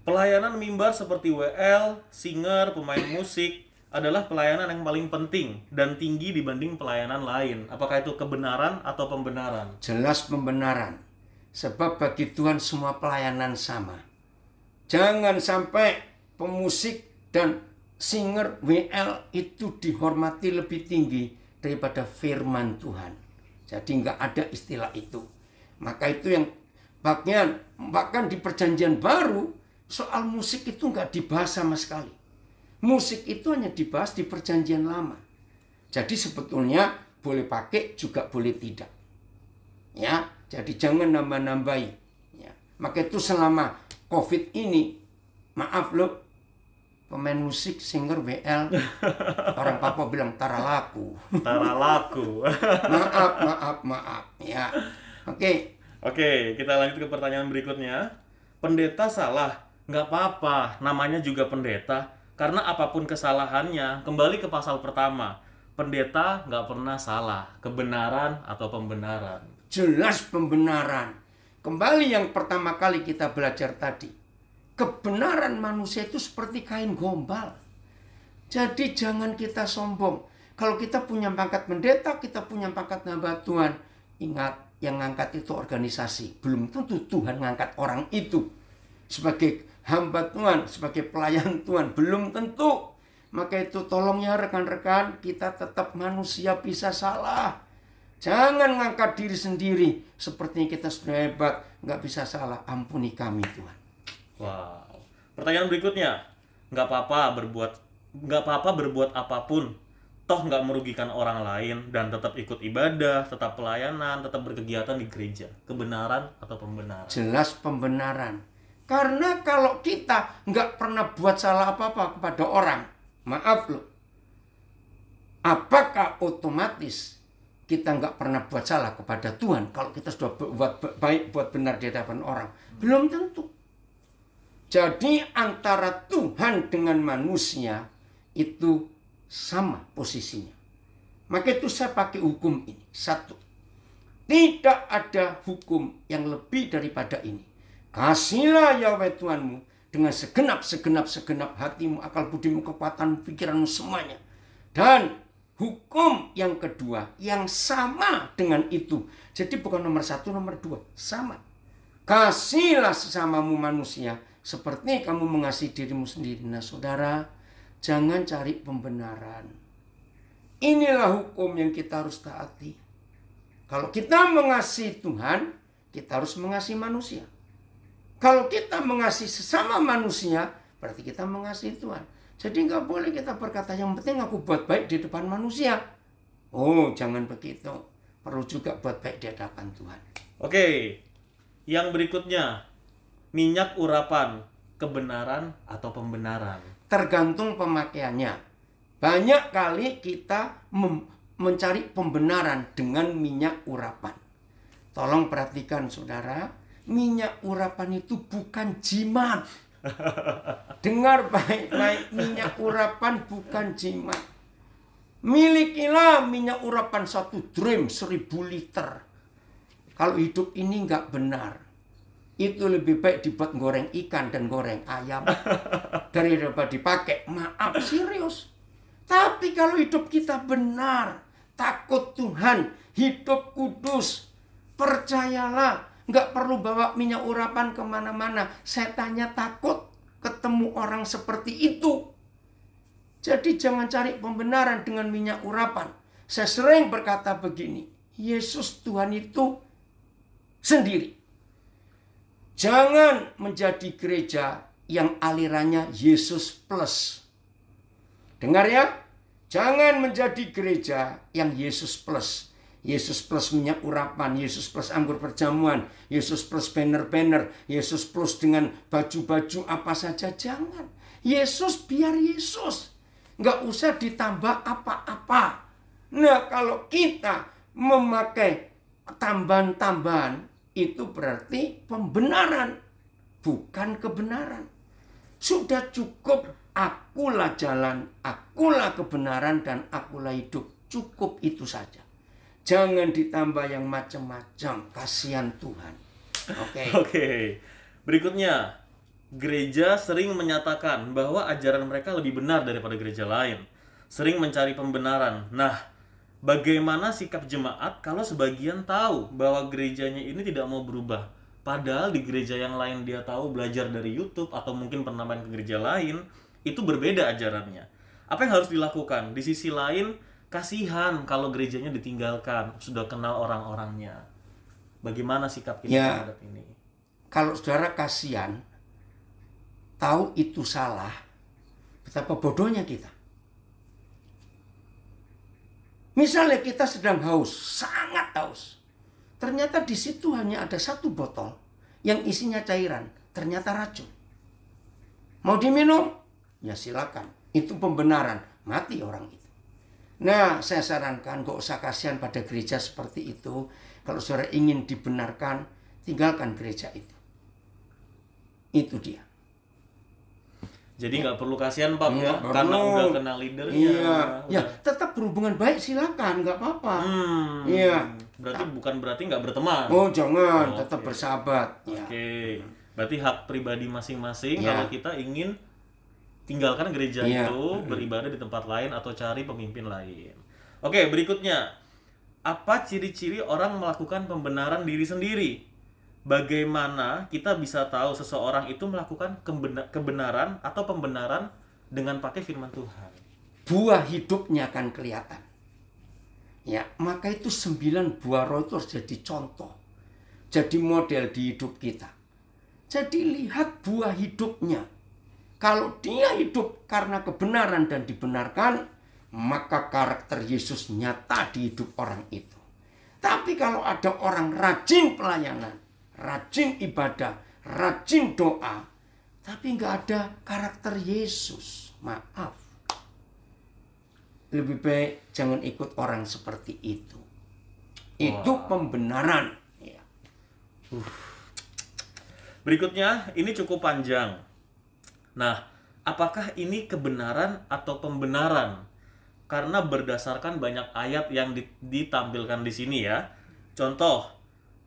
Pelayanan mimbar seperti WL, singer, pemain musik adalah pelayanan yang paling penting dan tinggi dibanding pelayanan lain. Apakah itu kebenaran atau pembenaran? Jelas pembenaran. Sebab bagi Tuhan semua pelayanan sama. Jangan sampai pemusik dan singer WL itu dihormati lebih tinggi daripada firman Tuhan. Jadi nggak ada istilah itu. Maka itu yang bahkan di perjanjian baru soal musik itu nggak dibahas sama sekali. Musik itu hanya dibahas di perjanjian lama. Jadi sebetulnya boleh pakai juga boleh tidak. Ya, jadi jangan nambah-nambahi. Ya. Maka itu selama COVID ini, maaf loh, pemain musik, singer, WL, orang Papua bilang tara laku. Tara laku. Maaf. Ya, oke. Oke, kita lanjut ke pertanyaan berikutnya. Pendeta salah, nggak apa-apa, namanya juga pendeta. Karena apapun kesalahannya, kembali ke pasal pertama. Pendeta nggak pernah salah, kebenaran atau pembenaran. Jelas pembenaran. Kembali yang pertama kali kita belajar tadi. Kebenaran manusia itu seperti kain gombal. Jadi jangan kita sombong. Kalau kita punya pangkat pendeta, kita punya pangkat hamba Tuhan. Ingat, yang ngangkat itu organisasi. Belum tentu Tuhan ngangkat orang itu sebagai hamba Tuhan, sebagai pelayan Tuhan. Belum tentu. Maka itu tolong ya rekan-rekan, kita tetap manusia bisa salah. Jangan ngangkat diri sendiri. Sepertinya kita sudah hebat, nggak bisa salah. Ampuni kami Tuhan. Wow. Pertanyaan berikutnya, nggak apa-apa berbuat apapun, toh nggak merugikan orang lain dan tetap ikut ibadah, tetap pelayanan, tetap berkegiatan di gereja. Kebenaran atau pembenaran? Jelas pembenaran. Karena kalau kita nggak pernah buat salah apa-apa kepada orang, maaf loh, apakah otomatis kita nggak pernah buat salah kepada Tuhan kalau kita sudah buat baik, buat benar di hadapan orang? Belum tentu. Jadi antara Tuhan dengan manusia itu sama posisinya. Maka itu saya pakai hukum ini. Satu, tidak ada hukum yang lebih daripada ini. Kasihlah Yahweh Tuhanmu dengan segenap hatimu, akal budimu, kekuatan, pikiranmu, semuanya. Dan hukum yang kedua yang sama dengan itu. Jadi bukan nomor 1, nomor 2. Sama. Kasihlah sesamamu manusia seperti kamu mengasihi dirimu sendiri. Nah saudara, jangan cari pembenaran. Inilah hukum yang kita harus taati. Kalau kita mengasihi Tuhan, kita harus mengasihi manusia. Kalau kita mengasihi sesama manusia, berarti kita mengasihi Tuhan. Jadi nggak boleh kita berkata, yang penting aku buat baik di depan manusia. Oh, jangan begitu. Perlu juga buat baik di hadapan Tuhan. Oke, yang berikutnya, minyak urapan, kebenaran atau pembenaran? Tergantung pemakaiannya. Banyak kali kita mencari pembenaran dengan minyak urapan. Tolong perhatikan saudara, minyak urapan itu bukan jimat. Dengar baik-baik, minyak urapan bukan jimat. Milikilah minyak urapan 1 drum 1000 liter. Kalau hidup ini nggak benar, itu lebih baik dibuat goreng ikan dan goreng ayam daripada dipakai. Maaf, serius. Tapi kalau hidup kita benar, takut Tuhan, hidup kudus, percayalah, nggak perlu bawa minyak urapan kemana-mana. Setannya takut ketemu orang seperti itu. Jadi jangan cari pembenaran dengan minyak urapan. Saya sering berkata begini, Yesus Tuhan itu sendiri. Jangan menjadi gereja yang alirannya Yesus plus. Dengar ya, jangan menjadi gereja yang Yesus plus. Yesus plus minyak urapan, Yesus plus anggur perjamuan, Yesus plus banner-banner, Yesus plus dengan baju-baju apa saja. Jangan. Yesus biar Yesus. Nggak usah ditambah apa-apa. Nah, kalau kita memakai tambahan-tambahan, itu berarti pembenaran, bukan kebenaran. Sudah cukup, akulah jalan, akulah kebenaran, dan akulah hidup. Cukup itu saja. Jangan ditambah yang macam-macam. Kasihan Tuhan. Oke. Berikutnya, gereja sering menyatakan bahwa ajaran mereka lebih benar daripada gereja lain. Sering mencari pembenaran. Nah, bagaimana sikap jemaat kalau sebagian tahu bahwa gerejanya ini tidak mau berubah? Padahal di gereja yang lain dia tahu belajar dari YouTube atau mungkin pernah main ke gereja lain, itu berbeda ajarannya. Apa yang harus dilakukan? Di sisi lain, kasihan kalau gerejanya ditinggalkan, sudah kenal orang-orangnya. Bagaimana sikap kita terhadap ini? Kalau saudara kasihan, tahu itu salah, betapa bodohnya kita. Misalnya kita sedang haus, sangat haus. Ternyata di situ hanya ada satu botol yang isinya cairan, ternyata racun. Mau diminum? Ya silakan. Itu pembenaran, mati orang itu. Nah, saya sarankan gak usah kasihan pada gereja seperti itu. Kalau saudara ingin dibenarkan, tinggalkan gereja itu. Itu dia. Jadi nggak perlu kasihan Pak, karena udah kenal leadernya. Iya, udah. tetap berhubungan baik silakan, nggak apa-apa. Berarti bukan berarti nggak berteman. Oh jangan, tetap bersahabat. Oke. Berarti hak pribadi masing-masing kalau kita ingin tinggalkan gereja itu, beribadah di tempat lain atau cari pemimpin lain. Oke, berikutnya. Apa ciri-ciri orang melakukan pembenaran diri sendiri? Bagaimana kita bisa tahu seseorang itu melakukan kebenaran atau pembenaran dengan pakai firman Tuhan? Buah hidupnya akan kelihatan. Ya, maka itu 9 buah roh itu harus jadi contoh. Jadi model di hidup kita. Jadi lihat buah hidupnya. Kalau dia hidup karena kebenaran dan dibenarkan, maka karakter Yesus nyata di hidup orang itu. Tapi kalau ada orang rajin pelayanan, rajin ibadah, rajin doa, tapi nggak ada karakter Yesus, maaf. Lebih baik jangan ikut orang seperti itu. Itu pembenaran. Ya. Berikutnya, ini cukup panjang. Nah, apakah ini kebenaran atau pembenaran? Karena berdasarkan banyak ayat yang ditampilkan di sini ya. Contoh,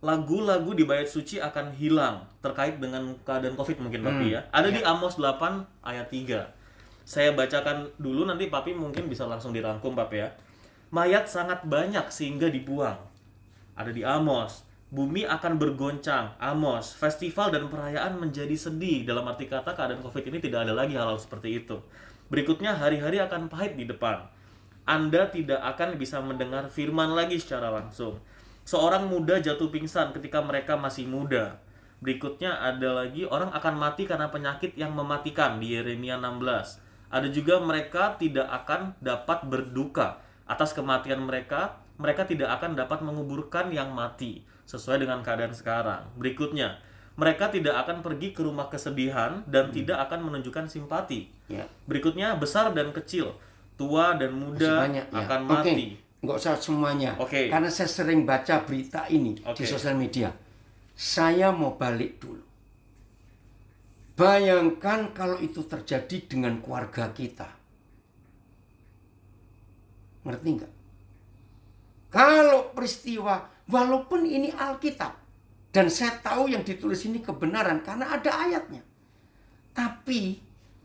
lagu-lagu di bait suci akan hilang terkait dengan keadaan Covid mungkin Papi ya. Ada di Amos 8 ayat 3. Saya bacakan dulu, nanti Papi mungkin bisa langsung dirangkum Papi ya. Mayat sangat banyak sehingga dibuang. Ada di Amos. Bumi akan bergoncang. Amos. Festival dan perayaan menjadi sedih. Dalam arti kata keadaan Covid ini tidak ada lagi hal-hal seperti itu. Berikutnya, hari-hari akan pahit di depan. Anda tidak akan bisa mendengar firman lagi secara langsung. Seorang muda jatuh pingsan ketika mereka masih muda. Berikutnya ada lagi, orang akan mati karena penyakit yang mematikan di Yeremia 16. Ada juga mereka tidak akan dapat berduka atas kematian mereka. Mereka tidak akan dapat menguburkan yang mati sesuai dengan keadaan sekarang. Berikutnya, mereka tidak akan pergi ke rumah kesedihan dan tidak akan menunjukkan simpati. Berikutnya, besar dan kecil, tua dan muda akan mati. Nggak usah semuanya. Karena saya sering baca berita ini di sosial media. Saya mau balik dulu. Bayangkan kalau itu terjadi dengan keluarga kita. Ngerti nggak? Kalau peristiwa, walaupun ini Alkitab, dan saya tahu yang ditulis ini kebenaran karena ada ayatnya. Tapi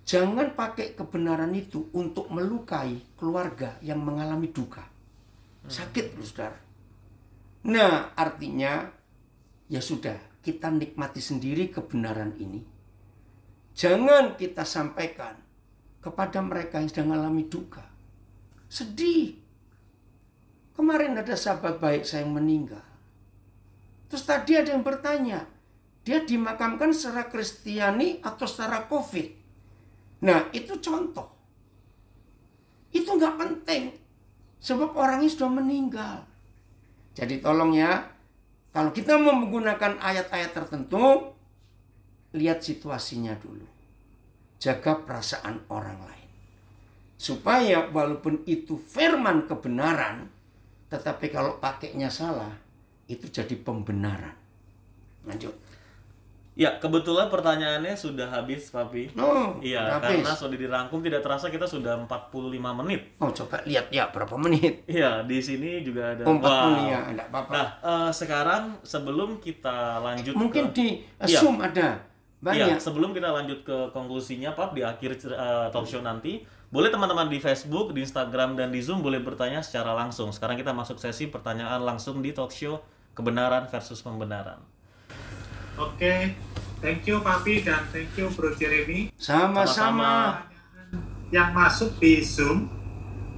jangan pakai kebenaran itu untuk melukai keluarga yang mengalami duka. Sakit loh saudara. Nah artinya ya sudah, kita nikmati sendiri kebenaran ini. Jangan kita sampaikan kepada mereka yang sedang mengalami duka. Sedih. Kemarin ada sahabat baik saya yang meninggal. Terus tadi ada yang bertanya, dia dimakamkan secara Kristiani atau secara Covid? Nah itu contoh. Itu nggak penting. Sebab orangnya sudah meninggal. Jadi tolong ya, kalau kita mau menggunakan ayat-ayat tertentu, lihat situasinya dulu. Jaga perasaan orang lain. Supaya walaupun itu firman kebenaran, tetapi kalau pakainya salah, itu jadi pembenaran. Lanjut. Ya, kebetulan pertanyaannya sudah habis, Papi. Oh, Iya, habis. karena sudah dirangkum, tidak terasa kita sudah 45 menit. Oh, coba lihat ya berapa menit. Iya, di sini juga ada. 40 ya, enggak apa-apa. Nah, sekarang sebelum kita lanjut Mungkin ke... di Zoom ada Iya, banyak. sebelum kita lanjut ke konklusinya, Pak, di akhir talk show nanti, boleh teman-teman di Facebook, di Instagram, dan di Zoom boleh bertanya secara langsung. Sekarang kita masuk sesi pertanyaan langsung di talk show kebenaran versus pembenaran. Oke, thank you Papi dan thank you Bro Jeremy. Sama-sama. Yang masuk di Zoom,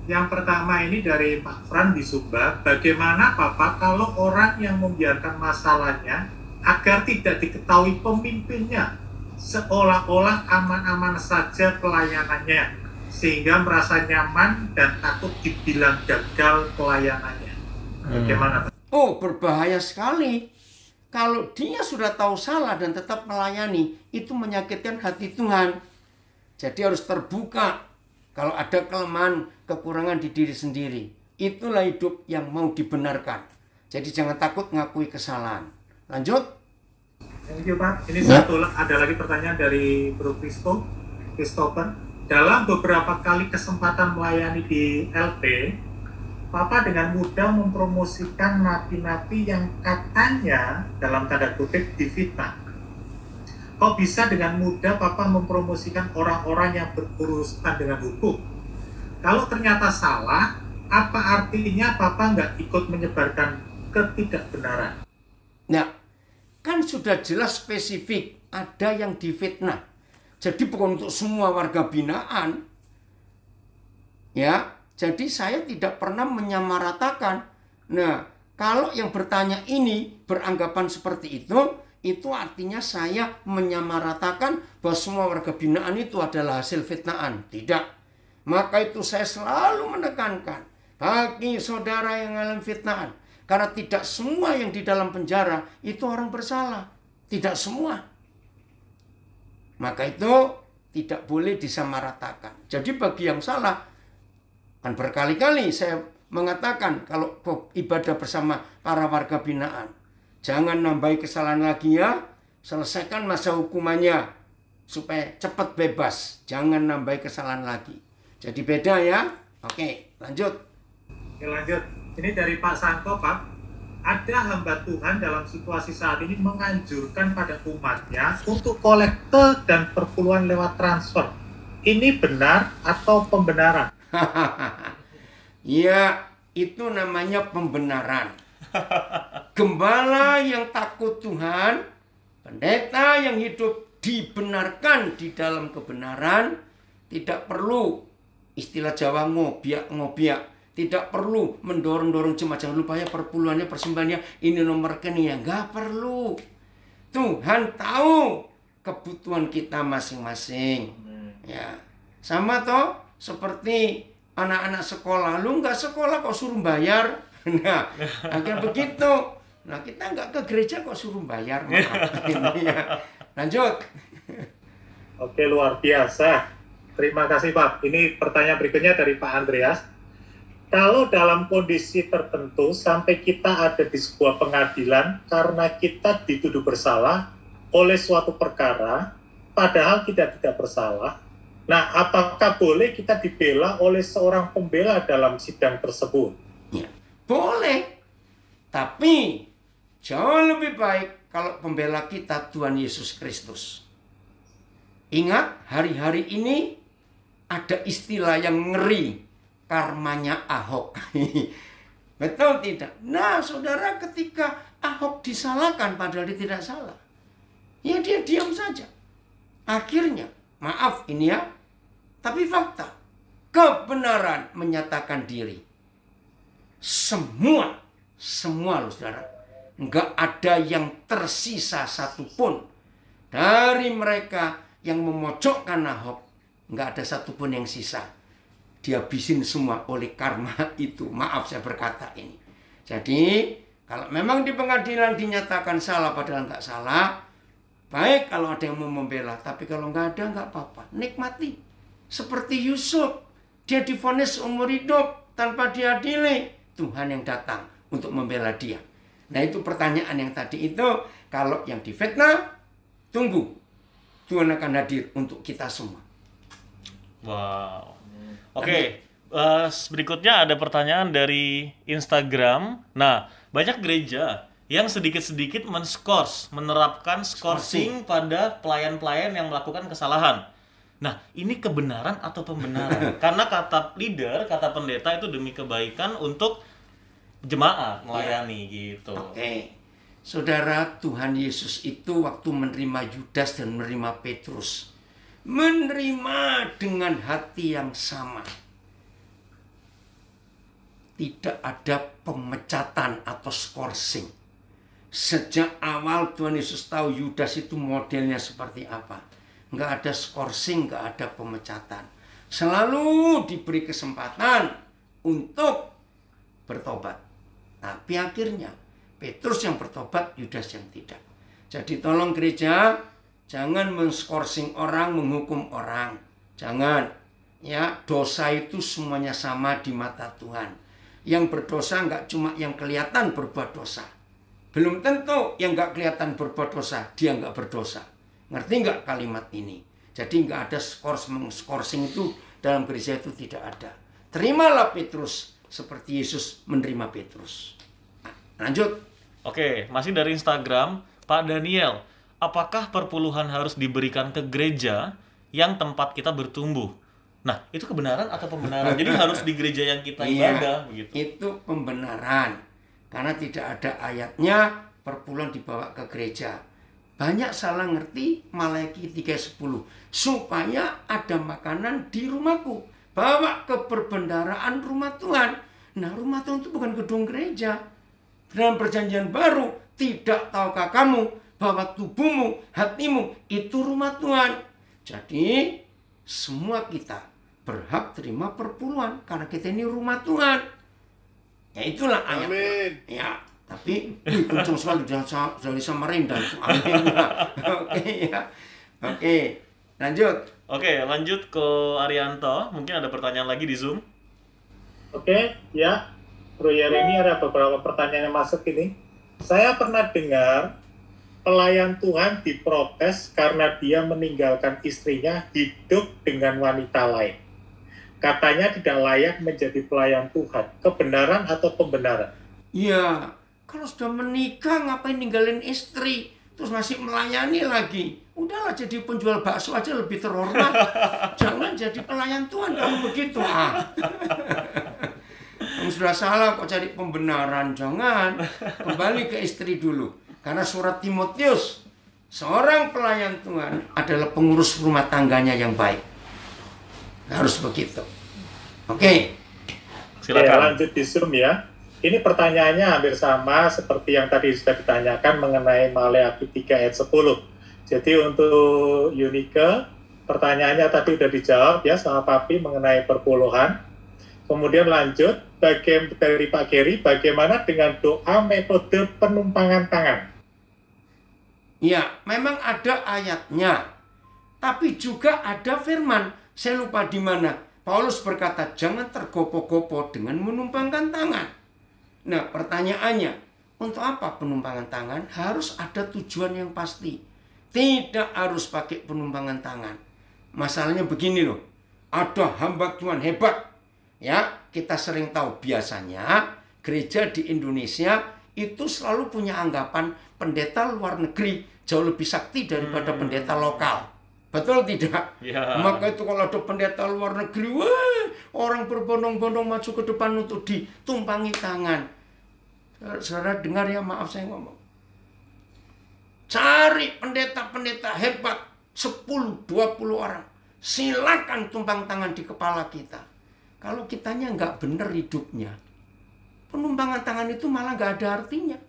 yang pertama ini dari Pak Fran di Sumbar. Bagaimana Papa kalau orang yang membiarkan masalahnya agar tidak diketahui pemimpinnya, seolah-olah aman-aman saja pelayanannya, sehingga merasa nyaman dan takut dibilang gagal pelayanannya. Bagaimana Pak? Oh, berbahaya sekali. Kalau dia sudah tahu salah dan tetap melayani, itu menyakitkan hati Tuhan. Jadi harus terbuka kalau ada kelemahan, kekurangan di diri sendiri. Itulah hidup yang mau dibenarkan. Jadi jangan takut ngakui kesalahan. Lanjut. Thank you Pak. Ini satu ada lagi pertanyaan dari Bro Christopher. Dalam beberapa kali kesempatan melayani di LP, Papa dengan mudah mempromosikan napi-napi yang katanya dalam tanda kutip difitnah. Kok bisa dengan mudah Papa mempromosikan orang-orang yang berurusan dengan hukum? Kalau ternyata salah, apa artinya Papa nggak ikut menyebarkan ketidakbenaran? Nah, kan sudah jelas spesifik ada yang difitnah. Jadi bukan untuk semua warga binaan. Ya, jadi saya tidak pernah menyamaratakan. Nah, kalau yang bertanya ini beranggapan seperti itu artinya saya menyamaratakan bahwa semua warga binaan itu adalah hasil fitnaan. Tidak. Maka itu saya selalu menekankan bagi saudara yang mengalami fitnaan. Karena tidak semua yang di dalam penjara itu orang bersalah. Tidak semua. Maka itu tidak boleh disamaratakan. Jadi bagi yang salah, kan berkali-kali saya mengatakan kalau ibadah bersama para warga binaan, jangan nambahi kesalahan lagi ya, selesaikan masa hukumannya supaya cepat bebas, jangan nambahi kesalahan lagi. Jadi beda ya. Oke, lanjut. Oke, lanjut. Ini dari Pak Santo, Pak. Ada hamba Tuhan dalam situasi saat ini menganjurkan pada umatnya untuk kolekte dan perpuluhan lewat transfer. Ini benar atau pembenaran? Ya, itu namanya pembenaran. Gembala yang takut Tuhan, pendeta yang hidup dibenarkan di dalam kebenaran, tidak perlu istilah Jawa ngobiak. Tidak perlu mendorong-dorong jemaat. Jangan lupa ya perpuluhannya, persembahannya, ini nomor rekeningnya. Nggak perlu. Tuhan tahu kebutuhan kita masing-masing. Ya, sama toh seperti anak-anak sekolah. Lu nggak sekolah kok suruh bayar. Nah, agar begitu. Nah, kita nggak ke gereja kok suruh bayar. Ya. Lanjut. Oke, luar biasa. Terima kasih Pak. Ini pertanyaan berikutnya dari Pak Andreas. Kalau dalam kondisi tertentu sampai kita ada di sebuah pengadilan karena kita dituduh bersalah oleh suatu perkara, padahal kita tidak bersalah. Nah, apakah boleh kita dibela oleh seorang pembela dalam sidang tersebut? Ya, boleh. Tapi jauh lebih baik kalau pembela kita Tuhan Yesus Kristus. Ingat, hari-hari ini ada istilah yang ngeri. Karmanya Ahok. Betul tidak? Nah, saudara, ketika Ahok disalahkan padahal dia tidak salah, ya dia diam saja. Akhirnya, maaf ini ya, tapi fakta, kebenaran menyatakan diri. Semua loh saudara, nggak ada yang tersisa satupun dari mereka yang memojokkan Ahok, nggak ada satupun yang sisa. Dihabisin semua oleh karma itu. Maaf saya berkata ini. Jadi Kalau memang di pengadilan dinyatakan salah padahal nggak salah, baik kalau ada yang mau membela. Tapi kalau nggak ada, nggak apa-apa. Nikmati. Seperti Yusuf. Dia divonis umur hidup tanpa diadili. Tuhan yang datang untuk membela dia. Nah itu pertanyaan yang tadi itu. Kalau yang difitnah, tunggu. Tuhan akan hadir untuk kita semua. Wow. Oke. Berikutnya ada pertanyaan dari Instagram. Nah, banyak gereja yang sedikit-sedikit menerapkan skorsing pada pelayan-pelayan yang melakukan kesalahan. Nah, ini kebenaran atau pembenaran? Karena kata leader, kata pendeta itu demi kebaikan untuk jemaat melayani gitu. Oke. Saudara, Tuhan Yesus itu waktu menerima Yudas dan menerima Petrus, menerima dengan hati yang sama. Tidak ada pemecatan atau skorsing. Sejak awal Tuhan Yesus tahu Yudas itu modelnya seperti apa. Nggak ada skorsing, nggak ada pemecatan. Selalu diberi kesempatan untuk bertobat. Tapi akhirnya Petrus yang bertobat, Yudas yang tidak. Jadi tolong gereja, jangan menskorsing orang, menghukum orang. Jangan. Ya, dosa itu semuanya sama di mata Tuhan. Yang berdosa nggak cuma yang kelihatan berbuat dosa. Belum tentu yang nggak kelihatan berbuat dosa, dia nggak berdosa. Ngerti nggak kalimat ini? Jadi nggak ada skorsing itu dalam gereja itu tidak ada. Terimalah Petrus seperti Yesus menerima Petrus. Nah, lanjut. Oke, masih dari Instagram, Pak Daniel. Apakah perpuluhan harus diberikan ke gereja yang tempat kita bertumbuh? Nah, itu kebenaran atau pembenaran? Jadi harus di gereja yang kita ibadah, begitu. Itu pembenaran. Karena tidak ada ayatnya perpuluhan dibawa ke gereja. Banyak salah ngerti Maleakhi 3:10. Supaya ada makanan di rumahku. Bawa ke perbendaharaan rumah Tuhan. Nah, rumah Tuhan itu bukan gedung gereja. Dalam perjanjian baru, tidak tahukah kamu bahwa tubuhmu, hatimu itu rumah Tuhan. Jadi, semua kita berhak terima perpuluhan karena kita ini rumah Tuhan. Ya itulah ayat. Amin. Ya, tapi kencang sekali dari Samarinda. Amin. Oke ya. Oke, lanjut. Oke, lanjut ke Arianto. Mungkin ada pertanyaan lagi di Zoom. Oke, ya. Bro Yeremi, ada beberapa pertanyaan yang masuk ini. Saya pernah dengar pelayan Tuhan diprotes karena dia meninggalkan istrinya hidup dengan wanita lain. Katanya tidak layak menjadi pelayan Tuhan. Kebenaran atau pembenaran? Iya, kalau sudah menikah ngapain ninggalin istri? Terus masih melayani lagi. Udahlah jadi penjual bakso aja lebih terhormat. Jangan jadi pelayan Tuhan kalau begitu. Kamu sudah salah kok cari pembenaran. Jangan. Kembali ke istri dulu. Karena surat Timotius, seorang pelayan Tuhan adalah pengurus rumah tangganya yang baik. Harus begitu. Oke. Silakan. Ya, lanjut di Zoom ya. Ini pertanyaannya hampir sama seperti yang tadi sudah ditanyakan mengenai Maleakhi 3 ayat 10. Jadi untuk Yunike, pertanyaannya tadi sudah dijawab ya sama Papi mengenai perpuluhan. Kemudian lanjut, dari Pak Geri, bagaimana dengan doa metode penumpangan tangan? Ya, memang ada ayatnya. Tapi juga ada firman. Saya lupa di mana. Paulus berkata, jangan tergopoh-gopoh dengan menumpangkan tangan. Nah, pertanyaannya, untuk apa penumpangan tangan? Harus ada tujuan yang pasti. Tidak harus pakai penumpangan tangan. Masalahnya begini loh. Ada hamba Tuhan hebat. Ya, kita sering tahu biasanya gereja di Indonesia itu selalu punya anggapan pendeta luar negeri jauh lebih sakti daripada pendeta lokal. Betul tidak? Ya. Maka itu kalau ada pendeta luar negeri, wah, orang berbondong-bondong maju ke depan untuk ditumpangi tangan. Saudara dengar ya, maaf saya ngomong. Cari pendeta-pendeta hebat, 10-20 orang. Silakan tumpang tangan di kepala kita. Kalau kitanya nggak benar hidupnya, penumpangan tangan itu malah nggak ada artinya.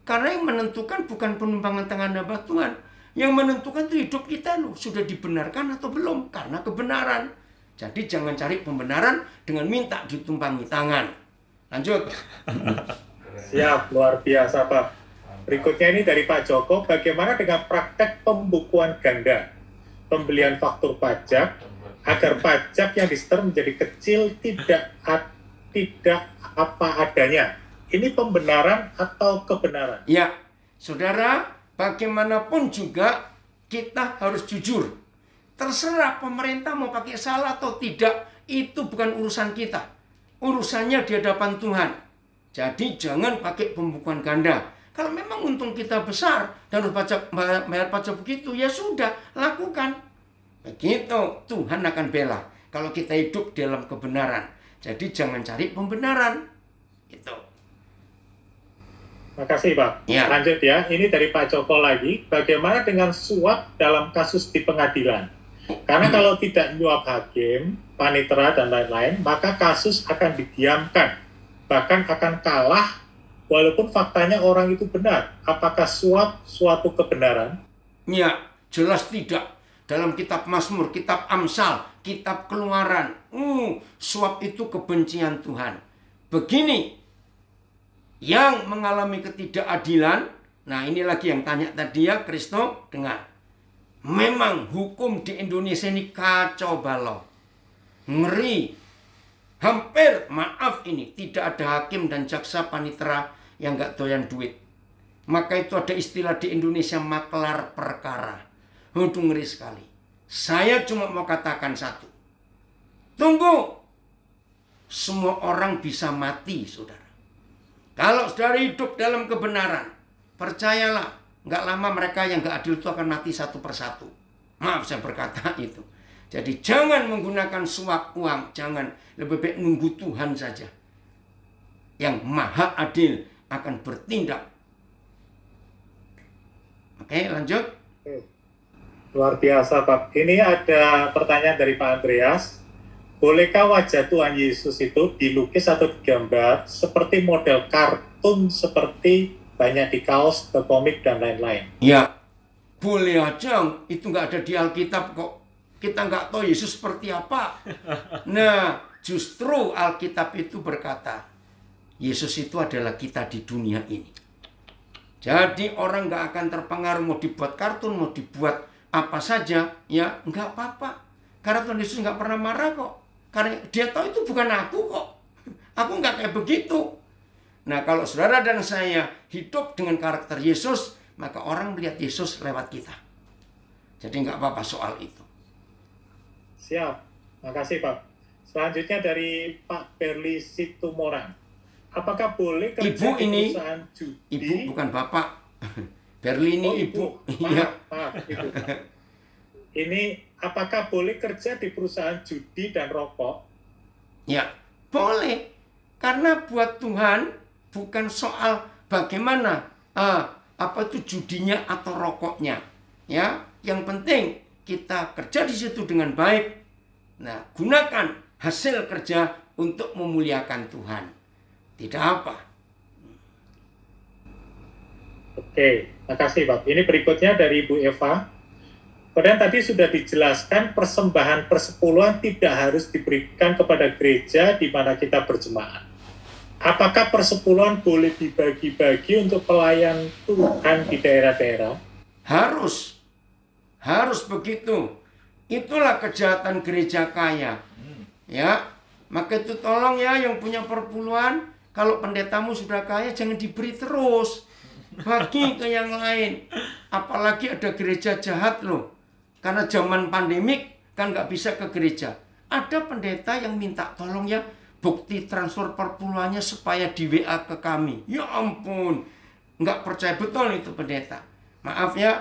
Karena yang menentukan bukan penumpangan tangan hamba Tuhan. Yang menentukan itu hidup kita loh. Sudah dibenarkan atau belum? Karena kebenaran. Jadi jangan cari pembenaran dengan minta ditumpangi tangan. Lanjut. Siap, luar biasa Pak. Berikutnya ini dari Pak Joko, bagaimana dengan praktek pembukuan ganda, pembelian faktur pajak, agar pajak yang disetor menjadi kecil, tidak apa adanya. Ini pembenaran atau kebenaran? Ya, saudara, bagaimanapun juga kita harus jujur. Terserah pemerintah mau pakai salah atau tidak, itu bukan urusan kita. Urusannya di hadapan Tuhan. Jadi jangan pakai pembukuan ganda. Kalau memang untung kita besar dan harus bayar pajak begitu, ya sudah, lakukan. Begitu, Tuhan akan bela. Kalau kita hidup dalam kebenaran. Jadi jangan cari pembenaran. Itu. Makasih Pak. Ya. Lanjut ya, ini dari Pak Joko lagi. Bagaimana dengan suap dalam kasus di pengadilan? Karena kalau tidak menyuap hakim, panitera, dan lain-lain, maka kasus akan didiamkan. Bahkan akan kalah, walaupun faktanya orang itu benar. Apakah suap suatu kebenaran? Ya, jelas tidak. Dalam kitab Mazmur, kitab Amsal, kitab Keluaran, suap itu kebencian Tuhan. Begini, yang mengalami ketidakadilan, nah ini lagi yang tanya tadi ya, Kristo, dengar. Memang hukum di Indonesia ini kacau balau. Ngeri. Hampir, maaf ini, tidak ada hakim dan jaksa panitera yang gak doyan duit. Maka itu ada istilah di Indonesia, maklar perkara. Aduh, ngeri sekali. Saya cuma mau katakan satu. Tunggu. Semua orang bisa mati, saudara. Kalau saudara hidup dalam kebenaran, percayalah, nggak lama mereka yang nggak adil itu akan mati satu persatu. Maaf saya berkata itu. Jadi jangan menggunakan suap uang, jangan. Lebih baik nunggu Tuhan saja. Yang maha adil akan bertindak. Oke, lanjut. Luar biasa Pak. Ini ada pertanyaan dari Pak Andreas. Bolehkah wajah Tuhan Yesus itu dilukis atau digambar seperti model kartun seperti banyak di kaos, ke komik, dan lain-lain? Ya, boleh aja. Itu nggak ada di Alkitab kok. Kita nggak tahu Yesus seperti apa. Nah, justru Alkitab itu berkata, Yesus itu adalah kita di dunia ini. Jadi orang nggak akan terpengaruh mau dibuat kartun, mau dibuat apa saja, ya nggak apa-apa. Karena Tuhan Yesus nggak pernah marah kok. Karena dia tahu itu bukan aku kok. Aku nggak kayak begitu. Nah, kalau saudara dan saya hidup dengan karakter Yesus, maka orang melihat Yesus lewat kita. Jadi nggak apa-apa soal itu. Siap. Makasih Pak. Selanjutnya dari Pak Berli Situmorang. Apakah boleh kerja Ibu di ini, perusahaan judi? Ibu bukan Bapak. Berli ini ibu. Iya. Maaf, Ibu. Ini apakah boleh kerja di perusahaan judi dan rokok? Ya, boleh. Karena buat Tuhan bukan soal bagaimana apa itu judinya atau rokoknya. Ya, yang penting kita kerja di situ dengan baik. Nah, gunakan hasil kerja untuk memuliakan Tuhan. Tidak apa. Oke, makasih Pak. Ini berikutnya dari Ibu Eva. Kemudian tadi sudah dijelaskan persembahan persepuluhan tidak harus diberikan kepada gereja di mana kita berjemaat. Apakah persepuluhan boleh dibagi-bagi untuk pelayan Tuhan di daerah-daerah? Harus. Harus begitu. Itulah kejahatan gereja kaya. Ya, maka itu tolong ya yang punya perpuluhan, kalau pendetamu sudah kaya jangan diberi terus. Bagi ke yang lain. Apalagi ada gereja jahat loh. Karena zaman pandemik kan nggak bisa ke gereja. Ada pendeta yang minta tolong ya bukti transfer perpuluhannya supaya di WA ke kami. Ya ampun. Nggak percaya betul itu pendeta. Maaf ya.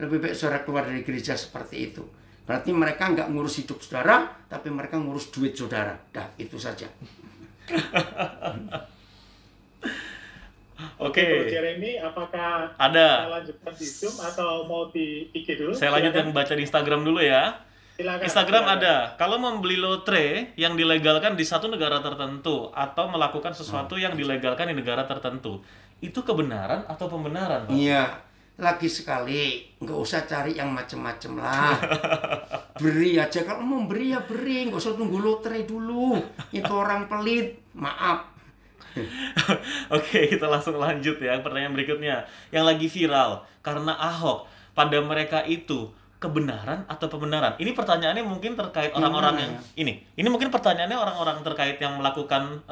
Lebih baik saudara keluar dari gereja seperti itu. Berarti mereka nggak ngurus hidup saudara, tapi mereka ngurus duit saudara. Dah, itu saja. Oke. Bro Jeremy, apakah ada? Kita lanjutkan di Zoom atau mau di IG dulu? Saya lanjutkan baca di Instagram dulu ya. Silakan, Instagram silakan. ada. Kalau membeli lotre yang dilegalkan di satu negara tertentu atau melakukan sesuatu yang dilegalkan di negara tertentu, itu kebenaran atau pembenaran, Pak? Iya. Lagi sekali, nggak usah cari yang macem-macem lah. Beri aja, kalau mau beri ya beri, nggak usah tunggu lotre dulu. Itu orang pelit, maaf. Oke, kita langsung lanjut ya. Pertanyaan berikutnya. Yang lagi viral karena Ahok, pada mereka itu kebenaran atau pembenaran? Ini pertanyaannya mungkin terkait orang-orang yang ini mungkin pertanyaannya orang-orang terkait yang melakukan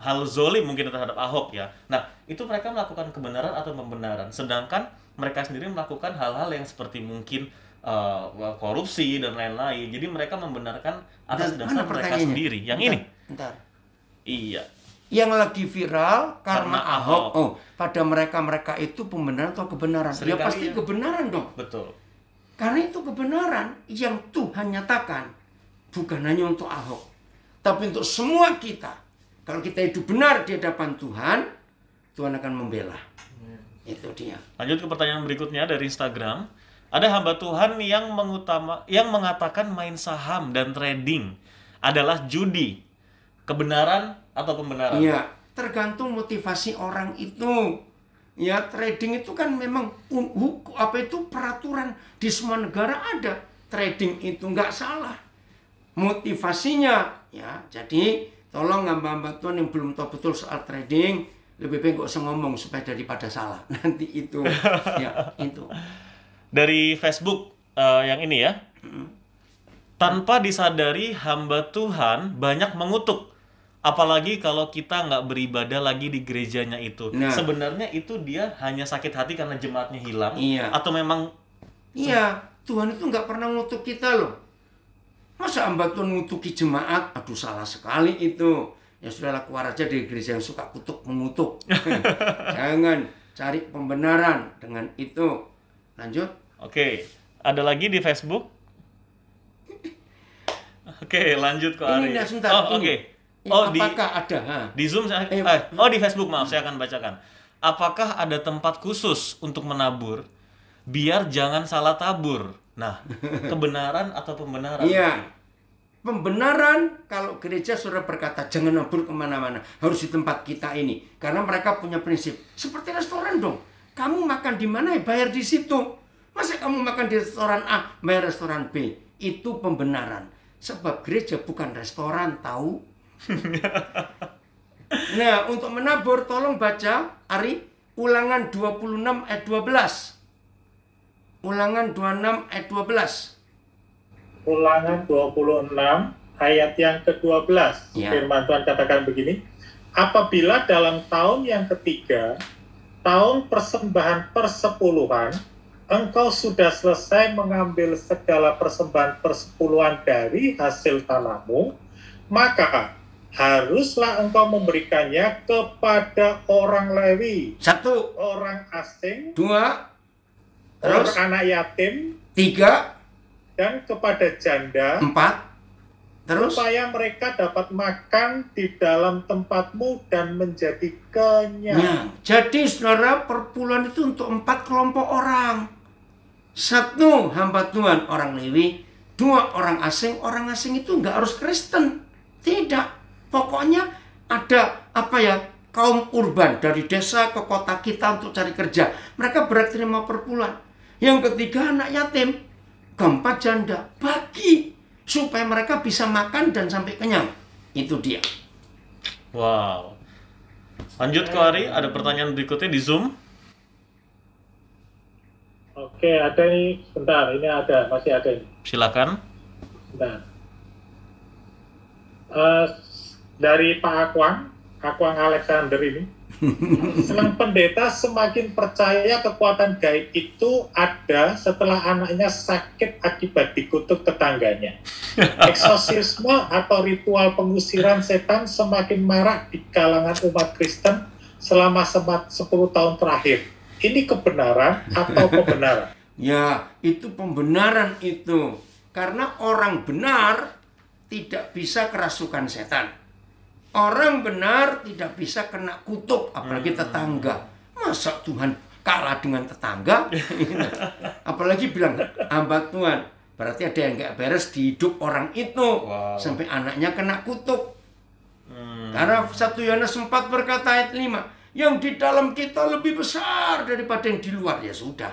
hal zolim mungkin terhadap Ahok ya. Nah, itu mereka melakukan kebenaran atau pembenaran, sedangkan mereka sendiri melakukan hal-hal yang seperti mungkin korupsi dan lain-lain. Jadi mereka membenarkan atas dasar mereka sendiri. Yang ini. Bentar. Iya. Yang lagi viral karena Ahok. Oh, pada mereka itu pembenaran atau kebenaran? Ya pasti kebenaran dong. Betul. Karena itu kebenaran yang Tuhan nyatakan. Bukan hanya untuk Ahok, tapi untuk semua kita. Kalau kita hidup benar di hadapan Tuhan, Tuhan akan membela. Itu dia. Lanjut ke pertanyaan berikutnya dari Instagram. Ada hamba Tuhan yang mengatakan main saham dan trading adalah judi. Kebenaran atau pembenaran? Iya, tergantung motivasi orang itu. Ya, trading itu kan memang peraturan di semua negara ada. Trading itu nggak salah. Motivasinya, ya. Jadi tolong hamba-hamba Tuhan yang belum tahu betul soal trading, lebih baik nggak usah ngomong supaya daripada salah. Nanti itu, ya itu. Dari Facebook yang ini ya. Tanpa disadari hamba Tuhan banyak mengutuk. Apalagi kalau kita nggak beribadah lagi di gerejanya itu. Nah, sebenarnya itu dia hanya sakit hati karena jemaatnya hilang. Iya. Atau memang... Iya, Tuhan itu nggak pernah ngutuk kita loh. Masa hamba Tuhan ngutuki jemaat? Aduh, salah sekali itu. Ya sudahlah, keluar aja dari gereja yang suka kutuk mengutuk. Jangan cari pembenaran dengan itu. Lanjut. Oke, ada lagi di Facebook. Oke, lanjut ke Ari. Ini sebentar. Oh, oke. Apakah ada? Di Zoom di Facebook, maaf, saya akan bacakan. Apakah ada tempat khusus untuk menabur biar jangan salah tabur? Nah, kebenaran atau pembenaran? Iya. Pembenaran kalau gereja sudah berkata jangan nabur kemana-mana, harus di tempat kita ini. Karena mereka punya prinsip seperti restoran dong. Kamu makan di mana ya bayar di situ. Masa kamu makan di restoran A, bayar restoran B? Itu pembenaran. Sebab gereja bukan restoran, tahu? Nah, untuk menabur tolong baca Ari Ulangan 26 ayat 12. Ulangan 26 ayat 12. Ulangan 26 ayat yang ke-12. Ya. Firman Tuhan katakan begini. Apabila dalam tahun yang ketiga, tahun persembahan persepuluhan, engkau sudah selesai mengambil segala persembahan persepuluhan dari hasil tanahmu, maka haruslah engkau memberikannya kepada orang Lewi, 1, orang asing, 2, terus orang anak yatim, 3, dan kepada janda, 4, terus supaya mereka dapat makan di dalam tempatmu dan menjadi kenyang. Nah, jadi saudara, perpuluhan itu untuk 4 kelompok orang. 1, hamba Tuhan orang Lewi. 2, orang asing. Orang asing itu nggak harus Kristen. Tidak. Pokoknya ada kaum urban dari desa ke kota kita untuk cari kerja. Mereka berhak terima perpuluhan. Yang ketiga, anak yatim. Keempat, janda. Bagi supaya mereka bisa makan dan sampai kenyang. Itu dia. Wow. Lanjut ke Ari, ada pertanyaan berikutnya di Zoom. Oke, ada nih, sebentar, ini masih ada ini. Silakan. Sebentar. Dari Pak Akwang Alexander ini. Selang pendeta semakin percaya kekuatan gaib itu ada setelah anaknya sakit akibat dikutuk tetangganya. Eksorsisme atau ritual pengusiran setan semakin marak di kalangan umat Kristen selama 10 tahun terakhir. Ini kebenaran atau pembenaran? Ya, itu pembenaran itu. Karena orang benar tidak bisa kerasukan setan. Orang benar tidak bisa kena kutuk, apalagi tetangga. Masa Tuhan kalah dengan tetangga? Apalagi bilang hamba Tuhan. Berarti ada yang nggak beres di hidup orang itu. Wow. Sampai anaknya kena kutuk. Karena 1 Yohanes 4 berkata ayat 5. Yang di dalam kita lebih besar daripada yang di luar. Ya sudah.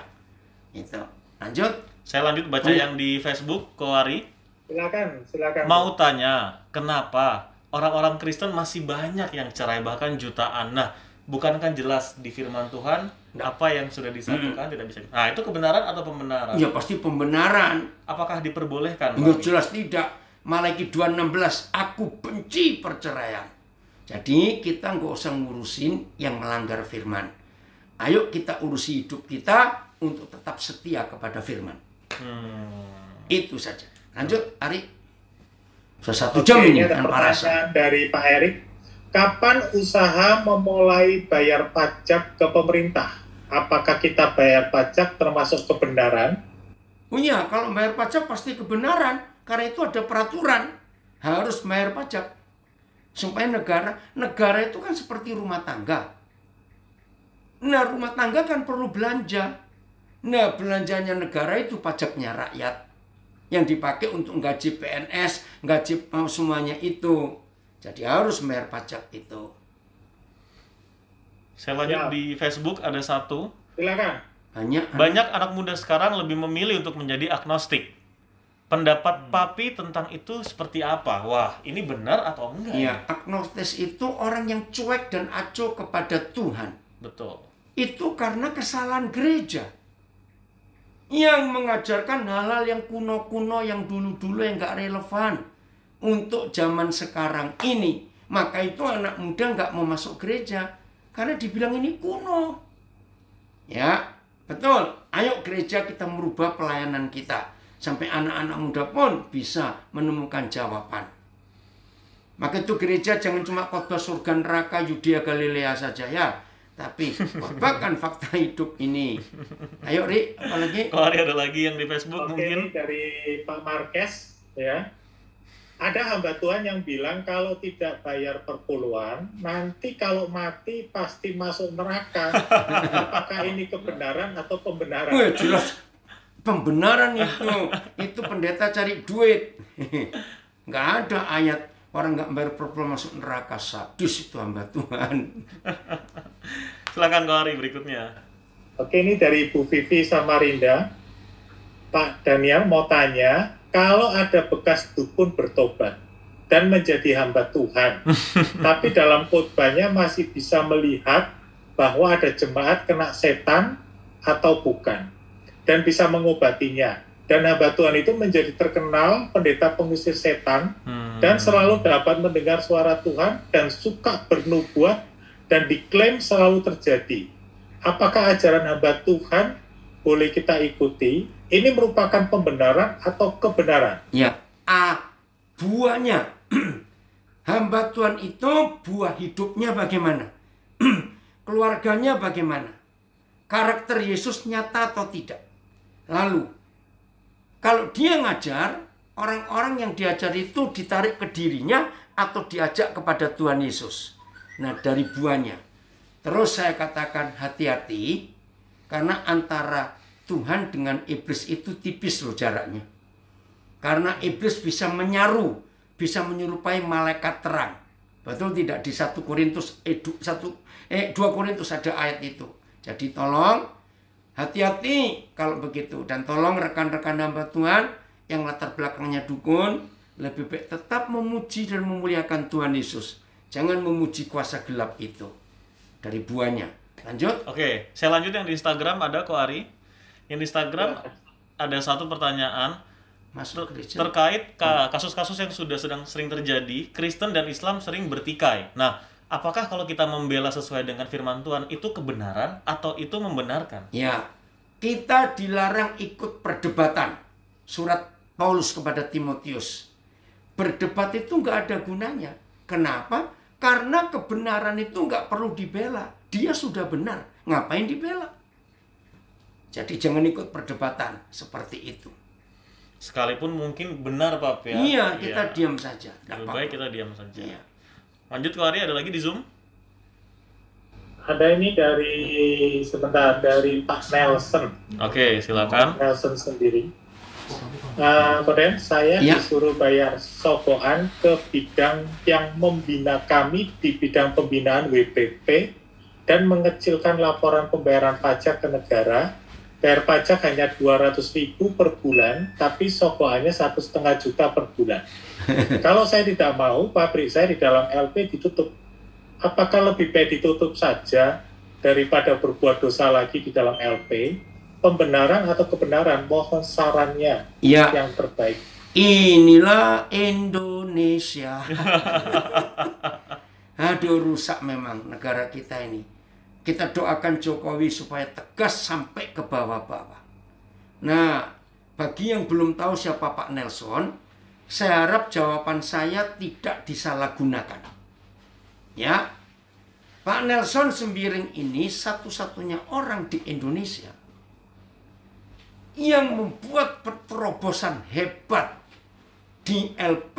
Itu. Lanjut. Saya lanjut baca yang di Facebook, Ko Ari. Silakan. Mau tanya, kenapa orang-orang Kristen masih banyak yang cerai, bahkan jutaan. Nah, bukankah jelas di firman Tuhan apa yang sudah disatukan tidak bisa? Nah, itu kebenaran atau pembenaran? Ya pasti pembenaran. Apakah diperbolehkan? Enggak, jelas tidak. Malaikat 2:16, aku benci perceraian. Jadi kita nggak usah ngurusin yang melanggar firman. Ayo kita urusi hidup kita untuk tetap setia kepada firman. Itu saja. Lanjut, Ari. Sudah 1 jam ini ada tanpa rasa. pertanyaan dari Pak Erik. Kapan usaha memulai bayar pajak ke pemerintah? Apakah kita bayar pajak termasuk kebenaran? Oh iya, kalau bayar pajak pasti kebenaran. Karena itu ada peraturan. Harus bayar pajak. Supaya negara itu kan seperti rumah tangga. Nah, rumah tangga kan perlu belanja. Nah, belanjanya negara itu pajaknya rakyat. Yang dipakai untuk gaji PNS, gaji semuanya itu. Jadi harus bayar pajak itu. Saya lanjut Ya. di Facebook ada satu. Silakan. Banyak anak muda sekarang lebih memilih untuk menjadi agnostik. Pendapat Papi tentang itu seperti apa? Wah, ini benar atau enggak? Ya, agnostis itu orang yang cuek dan acuh kepada Tuhan. Betul. Itu karena kesalahan gereja. Yang mengajarkan hal-hal yang kuno-kuno, yang dulu-dulu yang nggak relevan untuk zaman sekarang ini. Maka itu anak muda nggak mau masuk gereja karena dibilang ini kuno. Ya, betul. Ayo gereja kita merubah pelayanan kita sampai anak-anak muda pun bisa menemukan jawaban. Maka itu gereja jangan cuma khotbah surga neraka Yudea Galilea saja ya. Tapi khotbahkan fakta hidup ini. Ayo Ri, apalagi? Kalau ada lagi yang di Facebook Oke, mungkin. ini dari Pak Marquez ya. Ada hamba Tuhan yang bilang kalau tidak bayar perpuluhan, nanti kalau mati pasti masuk neraka. Apakah ini kebenaran atau pembenaran? Wah, jelas pembenaran itu. Itu pendeta cari duit. Nggak ada ayat orang nggak bayar perpuluhan masuk neraka. Sadis itu hamba Tuhan. Silakan Kohari berikutnya. Oke, ini dari Bu Vivi Samarinda. Pak Daniel mau tanya, kalau ada bekas dukun bertobat dan menjadi hamba Tuhan, tapi dalam khotbahnya masih bisa melihat bahwa ada jemaat kena setan atau bukan, dan bisa mengobatinya. Dan hamba Tuhan itu menjadi terkenal pendeta pengusir setan, dan selalu dapat mendengar suara Tuhan, dan suka bernubuat, dan diklaim selalu terjadi. Apakah ajaran hamba Tuhan boleh kita ikuti? Ini merupakan pembenaran atau kebenaran? Ya, buahnya. Hamba Tuhan itu buah hidupnya bagaimana? Keluarganya bagaimana? Karakter Yesus nyata atau tidak? Lalu, kalau dia ngajar, orang-orang yang diajar itu ditarik ke dirinya atau diajak kepada Tuhan Yesus. Nah, dari buahnya. Terus saya katakan hati-hati, karena antara Tuhan dengan iblis itu tipis loh jaraknya. Karena iblis bisa menyaru, bisa menyerupai malaikat terang. Betul tidak? Di 2 Korintus ada ayat itu. Jadi tolong hati-hati kalau begitu. Dan tolong rekan-rekan hamba Tuhan yang latar belakangnya dukun, lebih baik tetap memuji dan memuliakan Tuhan Yesus. Jangan memuji kuasa gelap itu. Dari buahnya. Lanjut. Oke, saya lanjut yang di Instagram ada Kohari. Yang di Instagram ada satu pertanyaan terkait kasus-kasus yang sedang sering terjadi. Kristen dan Islam sering bertikai. Nah, apakah kalau kita membela sesuai dengan firman Tuhan itu kebenaran atau itu membenarkan? Ya, kita dilarang ikut perdebatan. Surat Paulus kepada Timotius. Berdebat itu nggak ada gunanya. Kenapa? Karena kebenaran itu nggak perlu dibela. Dia sudah benar. Ngapain dibela? Jadi jangan ikut perdebatan seperti itu. Sekalipun mungkin benar Pak ya. Iya, kita diam saja. Lebih baik kita diam saja. Iya. Lanjut Kohari, ada lagi di Zoom? Ada ini dari Pak Nelson. Oke, silakan. Nelson sendiri. Kemudian saya disuruh bayar sogokan ke bidang yang membina kami di bidang pembinaan WPP dan mengecilkan laporan pembayaran pajak ke negara bayar pajak hanya 200.000 per bulan, tapi sogoannya 1,5 juta per bulan. Kalau saya tidak mau, pabrik saya di dalam LP ditutup. Apakah lebih baik ditutup saja daripada berbuat dosa lagi di dalam LP? Pembenaran atau kebenaran? Mohon sarannya yang terbaik. Inilah Indonesia. Aduh, rusak memang negara kita ini. Kita doakan Jokowi supaya tegas sampai ke bawah-bawah. Nah, bagi yang belum tahu siapa Pak Nelson, saya harap jawaban saya tidak disalahgunakan. Ya, Pak Nelson Sembiring ini satu-satunya orang di Indonesia yang membuat terobosan hebat di LP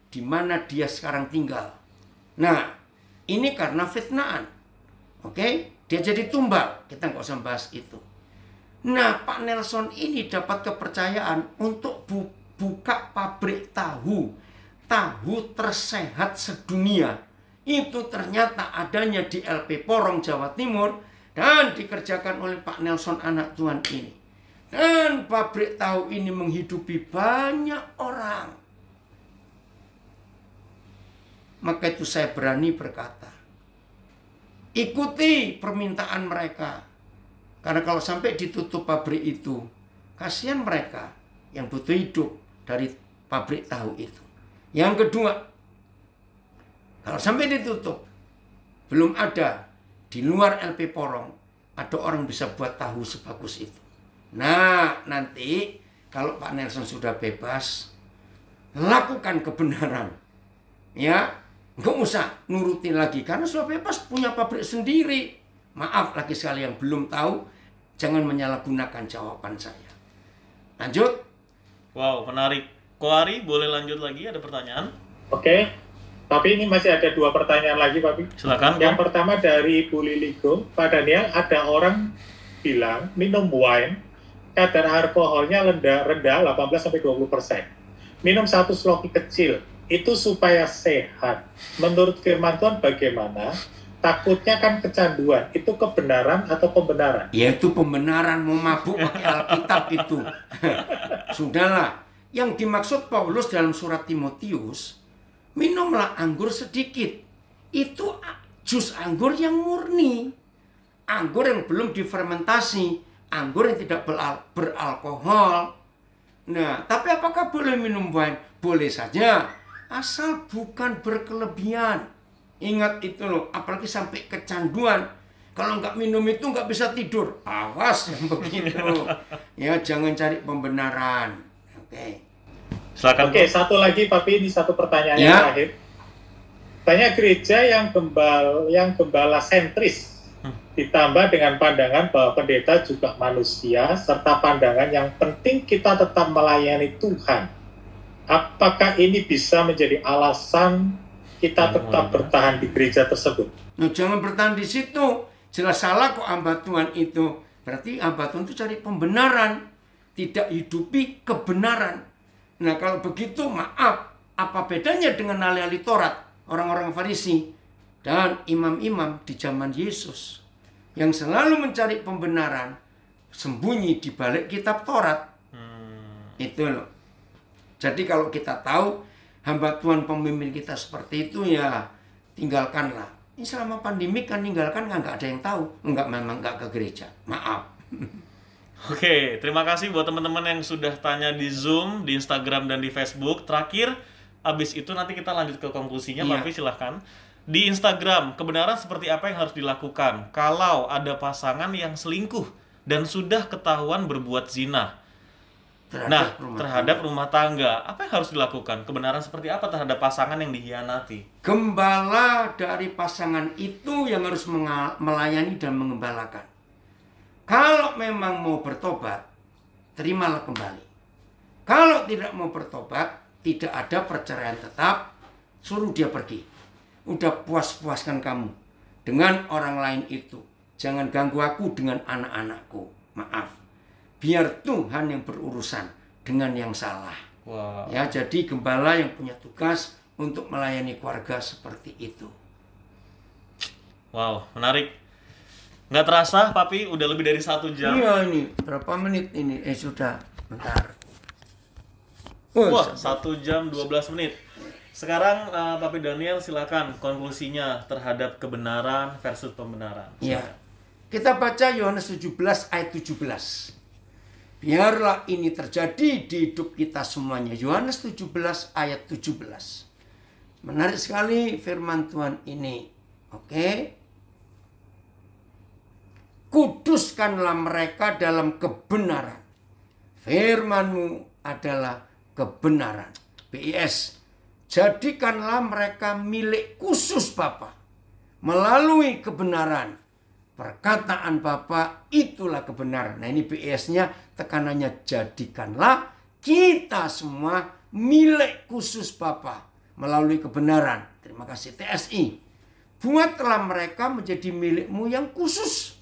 di mana dia sekarang tinggal. Nah, ini karena fitnaan. Oke, dia jadi tumbal. Kita nggak usah bahas itu. Nah, Pak Nelson ini dapat kepercayaan untuk buka pabrik tahu tersehat sedunia. Itu ternyata adanya di LP Porong, Jawa Timur, dan dikerjakan oleh Pak Nelson anak Tuhan ini. Dan pabrik tahu ini menghidupi banyak orang. Maka itu saya berani berkata, ikuti permintaan mereka. Karena kalau sampai ditutup pabrik itu, kasihan mereka yang butuh hidup dari pabrik tahu itu. Yang kedua, kalau sampai ditutup, belum ada di luar LP Porong, ada orang bisa buat tahu sebagus itu. Nah, nanti kalau Pak Nelson sudah bebas, lakukan kebenaran. Ya, nggak usah nurutin lagi karena sudah bebas punya pabrik sendiri. Maaf lagi sekali yang belum tahu, jangan menyalahgunakan jawaban saya. Lanjut. Wow, menarik. Koari, boleh lanjut lagi? Ada pertanyaan? Oke, tapi ini masih ada 2 pertanyaan lagi, Pak. Silakan. Yang pertama dari Bu Liligo, Pak Daniel, ada orang bilang minum wine kadar alkoholnya rendah 18-20%. Minum 1 sloki kecil itu supaya sehat. Menurut firman Tuhan bagaimana? Takutnya kan kecanduan. Itu kebenaran atau pembenaran? Ya itu pembenaran, mau mabuk pakai Alkitab itu. Sudahlah. Yang dimaksud Paulus dalam surat Timotius, minumlah anggur sedikit. Itu jus anggur yang murni. Anggur yang belum difermentasi. Anggur yang tidak beralkohol. Nah, tapi apakah boleh minum wine? Boleh saja. Asal bukan berkelebihan. Ingat itu loh, apalagi sampai kecanduan. Kalau nggak minum itu nggak bisa tidur. Awas yang begitu. Ya, jangan cari pembenaran. Oke. Silakan. Oke, satu lagi, Papi, ini satu pertanyaan yang terakhir. Banyak gereja yang gembala sentris, ditambah dengan pandangan bahwa pendeta juga manusia, serta pandangan yang penting kita tetap melayani Tuhan. Apakah ini bisa menjadi alasan kita tetap bertahan di gereja tersebut? Nah, jangan bertahan di situ. Jelas salah kok hamba Tuhan itu. Berarti hamba Tuhan itu cari pembenaran, tidak hidupi kebenaran. Nah, kalau begitu maaf, apa bedanya dengan ahli-ahli Taurat, orang-orang Farisi dan imam-imam di zaman Yesus yang selalu mencari pembenaran sembunyi di balik kitab Taurat. Itu loh. Jadi kalau kita tahu hamba Tuhan pemimpin kita seperti itu, ya tinggalkanlah. Ini selama pandemi kan tinggalkan, nggak ada yang tahu. Memang nggak ke gereja. Maaf. Oke, terima kasih buat teman-teman yang sudah tanya di Zoom, di Instagram, dan di Facebook. Terakhir, abis itu nanti kita lanjut ke konklusinya. Papi silahkan. Di Instagram, kebenaran seperti apa yang harus dilakukan kalau ada pasangan yang selingkuh dan sudah ketahuan berbuat zina? Terhadap rumah tangga, apa yang harus dilakukan? Kebenaran seperti apa terhadap pasangan yang dikhianati? Gembala dari pasangan itu yang harus melayani dan mengembalakan. Kalau memang mau bertobat, terimalah kembali. Kalau tidak mau bertobat, tidak ada perceraian tetap, suruh dia pergi. Udah puas-puaskan kamu dengan orang lain itu. Jangan ganggu aku dengan anak-anakku. Maaf. Biar Tuhan yang berurusan dengan yang salah. Wow. Ya, jadi gembala yang punya tugas untuk melayani keluarga seperti itu. Wow, menarik. Nggak terasa, Papi, udah lebih dari 1 jam. Iya ini, berapa menit ini? Sudah, bentar. Wah, 1 jam 12 menit. Sekarang Papi Daniel silakan konklusinya terhadap kebenaran versus pembenaran. Ya. Kita baca Yohanes 17 ayat 17. Biarlah ini terjadi di hidup kita semuanya. Yohanes 17 ayat 17. Menarik sekali firman Tuhan ini. Oke. Kuduskanlah mereka dalam kebenaran. Firman-Mu adalah kebenaran. BIS. Jadikanlah mereka milik khusus Bapa. Melalui kebenaran. Perkataan Bapa itulah kebenaran. Nah ini BIS-nya tekanannya jadikanlah kita semua milik khusus Bapa. Melalui kebenaran. Terima kasih TSI. Buatlah mereka menjadi milik-Mu yang khusus.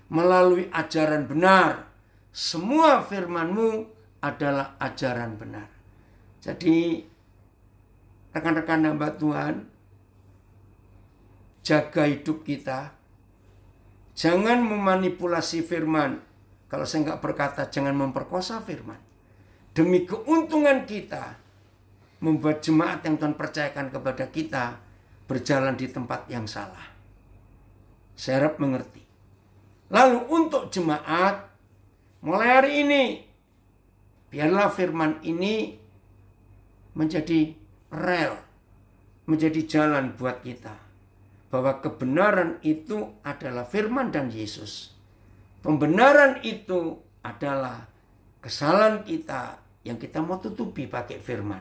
Melalui ajaran benar. Semua firman-Mu adalah ajaran benar. Jadi rekan-rekan hamba Tuhan, jaga hidup kita. Jangan memanipulasi firman. Kalau saya nggak berkata, jangan memperkosa firman. Demi keuntungan kita, membuat jemaat yang Tuhan percayakan kepada kita berjalan di tempat yang salah. Saya harap mengerti. Lalu untuk jemaat, mulai hari ini, biarlah firman ini menjadi rel, menjadi jalan buat kita. Bahwa kebenaran itu adalah firman dan Yesus. Pembenaran itu adalah kesalahan kita yang kita mau tutupi pakai firman.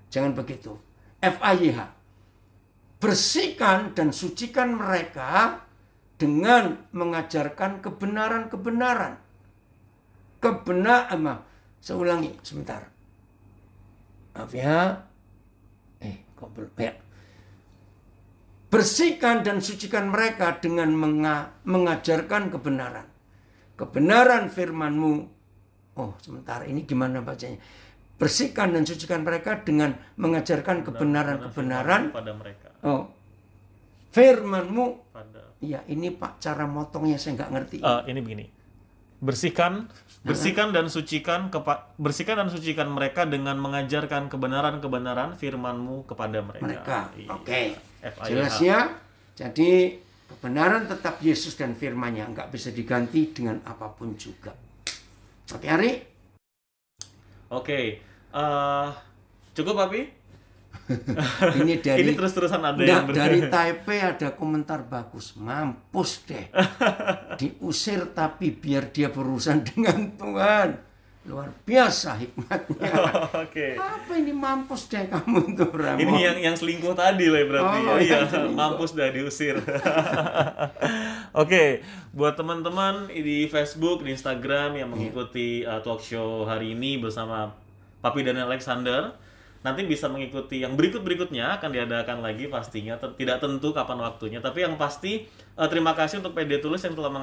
Jangan begitu. FAYH. Bersihkan dan sucikan mereka dengan mengajarkan kebenaran-kebenaran. Saya ulangi sebentar. Maaf ya. Kok belum ya. Bersihkan dan sucikan mereka dengan mengajarkan kebenaran. Kebenaran firman-Mu. Oh, sebentar. Ini gimana bacanya? Bersihkan dan sucikan mereka dengan mengajarkan kebenaran-kebenaran pada mereka. Oh. Firman-Mu. Iya, ini Pak cara motongnya saya nggak ngerti. Ini begini. Bersihkan dan sucikan mereka dengan mengajarkan kebenaran-kebenaran firman-Mu kepada mereka. Oke. Jelas ya. Jadi kebenaran tetap Yesus dan firman-Nya, nggak bisa diganti dengan apapun juga. Oke, Ari? Oke. Cukup, Papi? Ini terus-terusan ada yang dari Taipei ada komentar bagus. Mampus deh. Diusir tapi biar dia berurusan dengan Tuhan. Luar biasa hikmatnya. Oke. Apa ini mampus deh kamu tuh, Ramon? Ini yang selingkuh tadi lah berarti. Iya, mampus dah diusir. Oke, buat teman-teman di Facebook, di Instagram yang mengikuti talk show hari ini bersama Papi Daniel Alexander, nanti bisa mengikuti yang berikut-berikutnya akan diadakan lagi pastinya. Tidak tentu kapan waktunya, tapi yang pasti terima kasih untuk PD Tulus yang telah